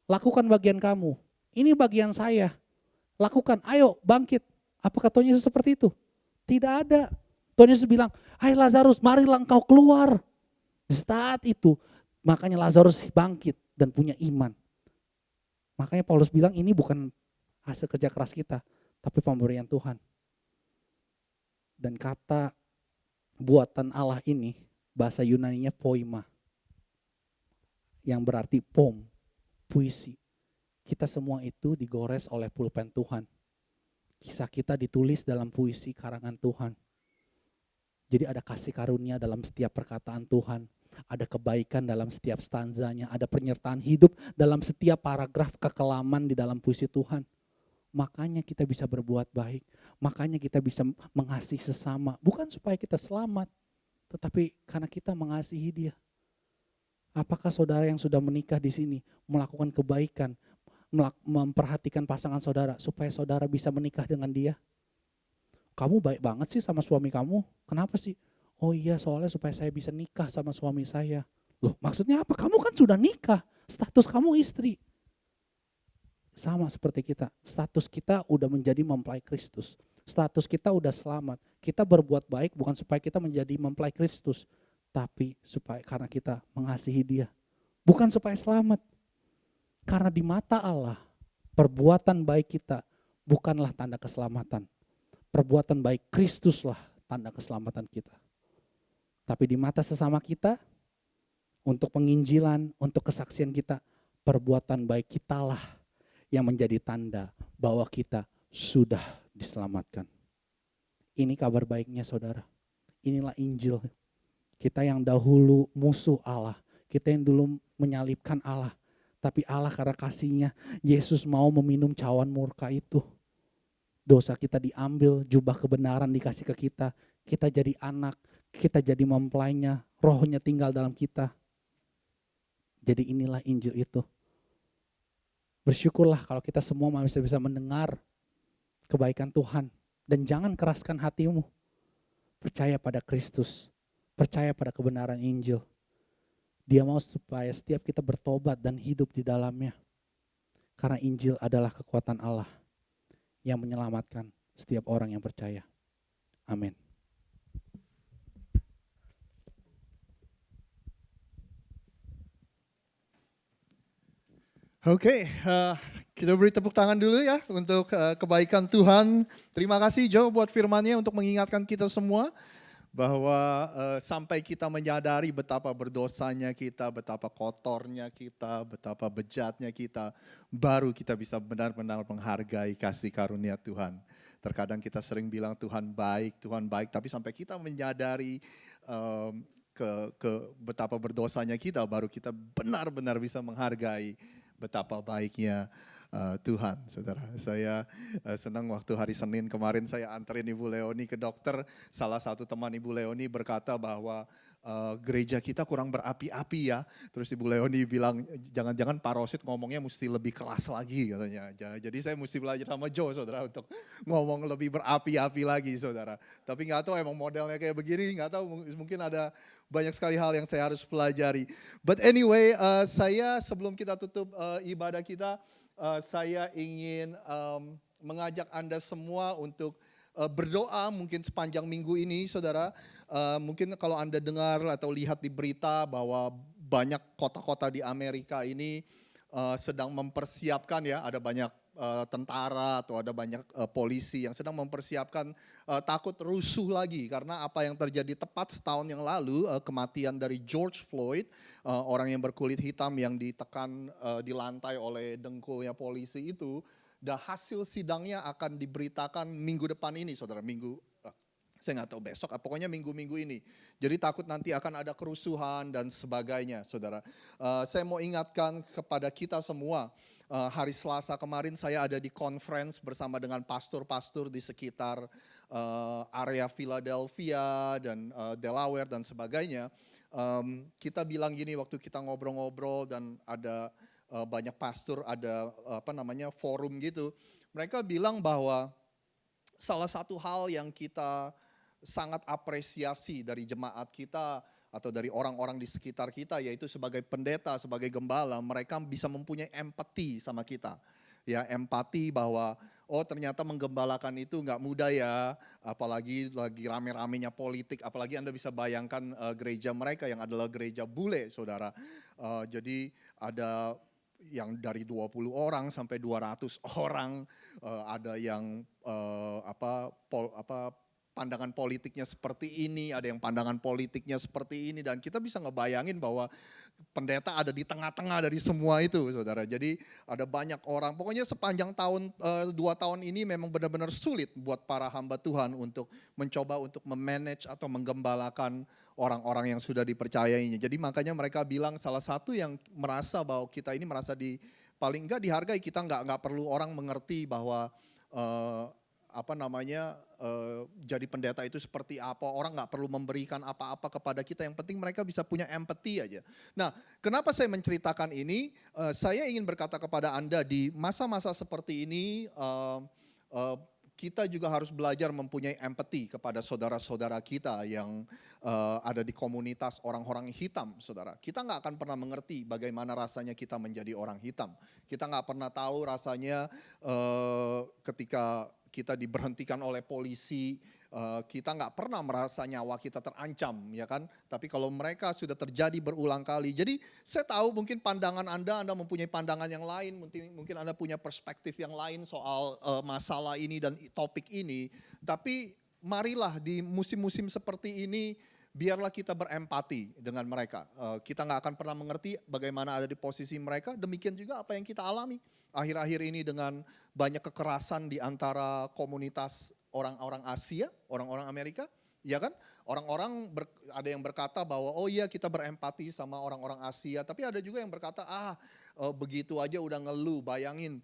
Lakukan bagian kamu, ini bagian saya, lakukan, ayo bangkit." Apakah Tuhan Yesus seperti itu? Tidak ada. Tuhan Yesus bilang, "Hai Lazarus, marilah engkau keluar." Di saat itu, makanya Lazarus bangkit dan punya iman. Makanya Paulus bilang ini bukan hasil kerja keras kita, tapi pemberian Tuhan. Dan kata buatan Allah ini, bahasa Yunaninya poima, yang berarti puisi. Kita semua itu digores oleh pulpen Tuhan. Kisah kita ditulis dalam puisi karangan Tuhan. Jadi ada kasih karunia dalam setiap perkataan Tuhan. Ada kebaikan dalam setiap stanzanya, ada penyertaan hidup dalam setiap paragraf kekelaman di dalam puisi Tuhan. Makanya kita bisa berbuat baik, makanya kita bisa mengasihi sesama. Bukan supaya kita selamat, tetapi karena kita mengasihi dia. Apakah saudara yang sudah menikah di sini melakukan kebaikan, memperhatikan pasangan saudara supaya saudara bisa menikah dengan dia? Kamu baik banget sih sama suami kamu, kenapa sih? Oh iya, soalnya supaya saya bisa nikah sama suami saya. Loh, maksudnya apa? Kamu kan sudah nikah, status kamu istri. Sama seperti kita, status kita udah menjadi mempelai Kristus. Status kita udah selamat. Kita berbuat baik bukan supaya kita menjadi mempelai Kristus, tapi supaya karena kita mengasihi dia. Bukan supaya selamat. Karena di mata Allah, perbuatan baik kita bukanlah tanda keselamatan. Perbuatan baik Kristuslah tanda keselamatan kita. Tapi di mata sesama kita, untuk penginjilan, untuk kesaksian kita, perbuatan baik kitalah yang menjadi tanda bahwa kita sudah diselamatkan. Ini kabar baiknya saudara. Inilah Injil. Kita yang dahulu musuh Allah, kita yang dulu menyalibkan Allah. Tapi Allah karena kasihnya, Yesus mau meminum cawan murka itu. Dosa kita diambil, jubah kebenaran dikasih ke kita. Kita jadi anak, kita jadi mempelainya, rohnya tinggal dalam kita. Jadi inilah Injil itu. Bersyukurlah kalau kita semua masih bisa mendengar kebaikan Tuhan. Dan jangan keraskan hatimu. Percaya pada Kristus, percaya pada kebenaran Injil. Dia mau supaya setiap kita bertobat dan hidup di dalamnya. Karena Injil adalah kekuatan Allah yang menyelamatkan setiap orang yang percaya. Amin. Oke, kita beri tepuk tangan dulu ya untuk kebaikan Tuhan. Terima kasih Joe buat firman-Nya untuk mengingatkan kita semua bahwa sampai kita menyadari betapa berdosanya kita, betapa kotornya kita, betapa bejatnya kita, baru kita bisa benar-benar menghargai kasih karunia Tuhan. Terkadang kita sering bilang Tuhan baik, tapi sampai kita menyadari betapa berdosanya kita, baru kita benar-benar bisa menghargai betapa baiknya Tuhan, saudara. Saya senang waktu hari Senin kemarin saya anterin Ibu Leoni ke dokter. Salah satu teman Ibu Leoni berkata bahwa gereja kita kurang berapi-api ya. Terus Ibu Leoni bilang jangan-jangan Pak Rosid ngomongnya mesti lebih kelas lagi katanya. Jadi saya mesti belajar sama Joe saudara untuk ngomong lebih berapi-api lagi saudara. Tapi nggak tahu emang modelnya kayak begini, nggak tahu, mungkin ada banyak sekali hal yang saya harus pelajari. But anyway, saya sebelum kita tutup ibadah kita, saya ingin mengajak Anda semua untuk berdoa mungkin sepanjang minggu ini, saudara. Mungkin kalau Anda dengar atau lihat di berita bahwa banyak kota-kota di Amerika ini sedang mempersiapkan ya, ada banyak tentara atau ada banyak polisi yang sedang mempersiapkan takut rusuh lagi karena apa yang terjadi tepat setahun yang lalu, kematian dari George Floyd, orang yang berkulit hitam yang ditekan di lantai oleh dengkulnya polisi itu, dan hasil sidangnya akan diberitakan minggu depan ini, saudara, saya nggak tahu besok, pokoknya minggu-minggu ini. Jadi takut nanti akan ada kerusuhan dan sebagainya, saudara. Saya mau ingatkan kepada kita semua, hari Selasa kemarin saya ada di conference bersama dengan pastor-pastor di sekitar area Philadelphia dan Delaware dan sebagainya. Kita bilang gini waktu kita ngobrol-ngobrol dan ada banyak pastor, ada forum gitu. Mereka bilang bahwa salah satu hal yang kita sangat apresiasi dari jemaat kita atau dari orang-orang di sekitar kita, yaitu sebagai pendeta, sebagai gembala, mereka bisa mempunyai empati sama kita. Ya, empati bahwa ternyata menggembalakan itu nggak mudah ya, apalagi lagi rame-ramenya politik, apalagi Anda bisa bayangkan gereja mereka yang adalah gereja bule, saudara. Jadi ada yang dari 20 orang sampai 200 orang, ada yang pandangan politiknya seperti ini, ada yang pandangan politiknya seperti ini, dan kita bisa ngebayangin bahwa pendeta ada di tengah-tengah dari semua itu, saudara. Jadi ada banyak orang, pokoknya sepanjang tahun, 2 tahun ini memang benar-benar sulit buat para hamba Tuhan untuk mencoba untuk memanage atau menggembalakan orang-orang yang sudah dipercayainya. Jadi makanya mereka bilang salah satu yang merasa bahwa kita ini merasa paling enggak dihargai, kita enggak perlu orang mengerti bahwa jadi pendeta itu seperti apa, orang nggak perlu memberikan apa-apa kepada kita, yang penting mereka bisa punya empati aja. Nah, kenapa saya menceritakan ini? Saya ingin berkata kepada Anda di masa-masa seperti ini, kita juga harus belajar mempunyai empati kepada saudara-saudara kita yang ada di komunitas orang-orang hitam, saudara. Kita nggak akan pernah mengerti bagaimana rasanya kita menjadi orang hitam. Kita nggak pernah tahu rasanya ketika kita diberhentikan oleh polisi, kita nggak pernah merasa nyawa kita terancam, ya kan? Tapi kalau mereka sudah terjadi berulang kali, jadi saya tahu mungkin pandangan Anda mempunyai pandangan yang lain, mungkin Anda punya perspektif yang lain soal masalah ini dan topik ini. Tapi marilah di musim-musim seperti ini, biarlah kita berempati dengan mereka. Kita nggak akan pernah mengerti bagaimana ada di posisi mereka. Demikian juga apa yang kita alami akhir-akhir ini dengan banyak kekerasan di antara komunitas orang-orang Asia, orang-orang Amerika. Ya kan? Ada yang berkata bahwa oh iya kita berempati sama orang-orang Asia. Tapi ada juga yang berkata begitu aja udah ngeluh. Bayangin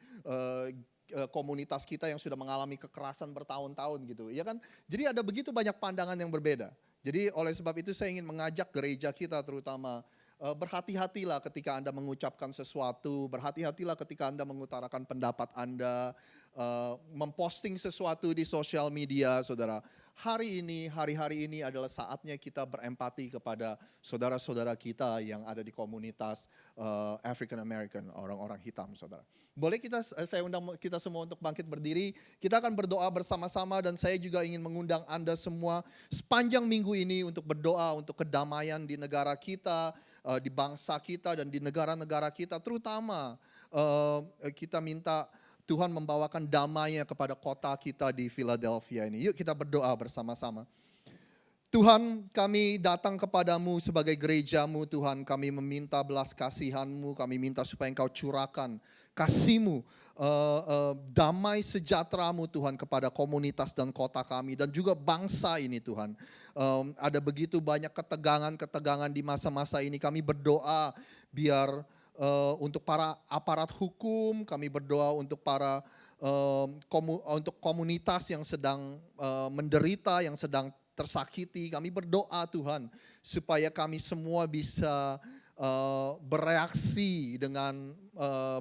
komunitas kita yang sudah mengalami kekerasan bertahun-tahun gitu. Ya kan? Jadi ada begitu banyak pandangan yang berbeda. Jadi oleh sebab itu saya ingin mengajak gereja kita terutama, berhati-hatilah ketika Anda mengucapkan sesuatu, berhati-hatilah ketika Anda mengutarakan pendapat Anda, memposting sesuatu di sosial media, saudara. Hari-hari ini adalah saatnya kita berempati kepada saudara-saudara kita yang ada di komunitas African American, orang-orang hitam, saudara. Boleh saya undang kita semua untuk bangkit berdiri, kita akan berdoa bersama-sama, dan saya juga ingin mengundang Anda semua sepanjang minggu ini untuk berdoa untuk kedamaian di negara kita, di bangsa kita dan di negara-negara kita, terutama kita minta Tuhan membawakan damai-Nya kepada kota kita di Philadelphia ini. Yuk kita berdoa bersama-sama. Tuhan, kami datang kepadamu sebagai gereja-Mu, Tuhan. Kami meminta belas kasihan-Mu, kami minta supaya Engkau curahkan kasih-Mu, damai sejahtera-Mu Tuhan kepada komunitas dan kota kami dan juga bangsa ini Tuhan. Ada begitu banyak ketegangan di masa-masa ini, kami berdoa biar untuk para aparat hukum, kami berdoa untuk para untuk komunitas yang sedang menderita, yang sedang tersakiti. Kami berdoa Tuhan supaya kami semua bisa bereaksi dengan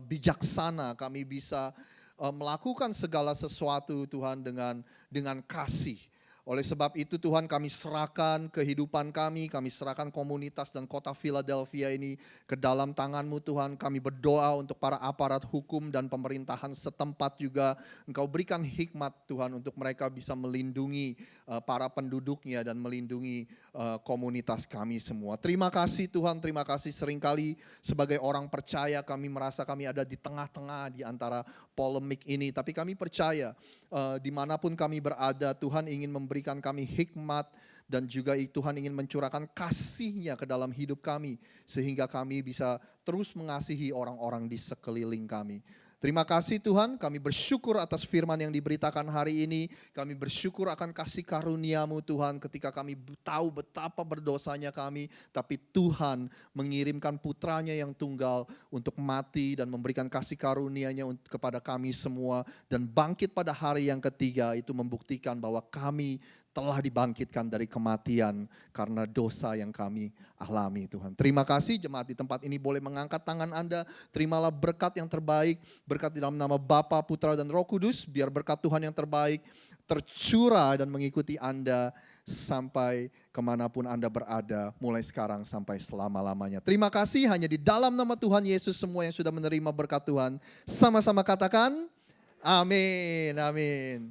bijaksana. Kami bisa melakukan segala sesuatu Tuhan dengan kasih. Oleh sebab itu Tuhan, kami serahkan kehidupan kami serahkan komunitas dan kota Philadelphia ini ke dalam tangan-Mu Tuhan. Kami berdoa untuk para aparat hukum dan pemerintahan setempat juga. Engkau berikan hikmat Tuhan untuk mereka bisa melindungi para penduduknya dan melindungi komunitas kami semua. Terima kasih Tuhan, terima kasih. Seringkali sebagai orang percaya kami merasa kami ada di tengah-tengah di antara polemik ini. Tapi kami percaya dimanapun kami berada, Tuhan ingin memberikan kami hikmat dan juga Tuhan ingin mencurahkan kasih-Nya ke dalam hidup kami sehingga kami bisa terus mengasihi orang-orang di sekeliling kami. Terima kasih Tuhan, kami bersyukur atas firman yang diberitakan hari ini. Kami bersyukur akan kasih karunia-Mu Tuhan ketika kami tahu betapa berdosanya kami. Tapi Tuhan mengirimkan putranya yang tunggal untuk mati dan memberikan kasih karunia-Nya kepada kami semua. Dan bangkit pada hari yang ketiga itu membuktikan bahwa kami telah dibangkitkan dari kematian karena dosa yang kami alami Tuhan. Terima kasih jemaat di tempat ini boleh mengangkat tangan Anda. Terimalah berkat yang terbaik, berkat di dalam nama Bapa, Putra dan Roh Kudus. Biar berkat Tuhan yang terbaik tercurah dan mengikuti Anda sampai kemanapun Anda berada mulai sekarang sampai selama-lamanya. Terima kasih, hanya di dalam nama Tuhan Yesus semua yang sudah menerima berkat Tuhan. Sama-sama katakan, amin, amin.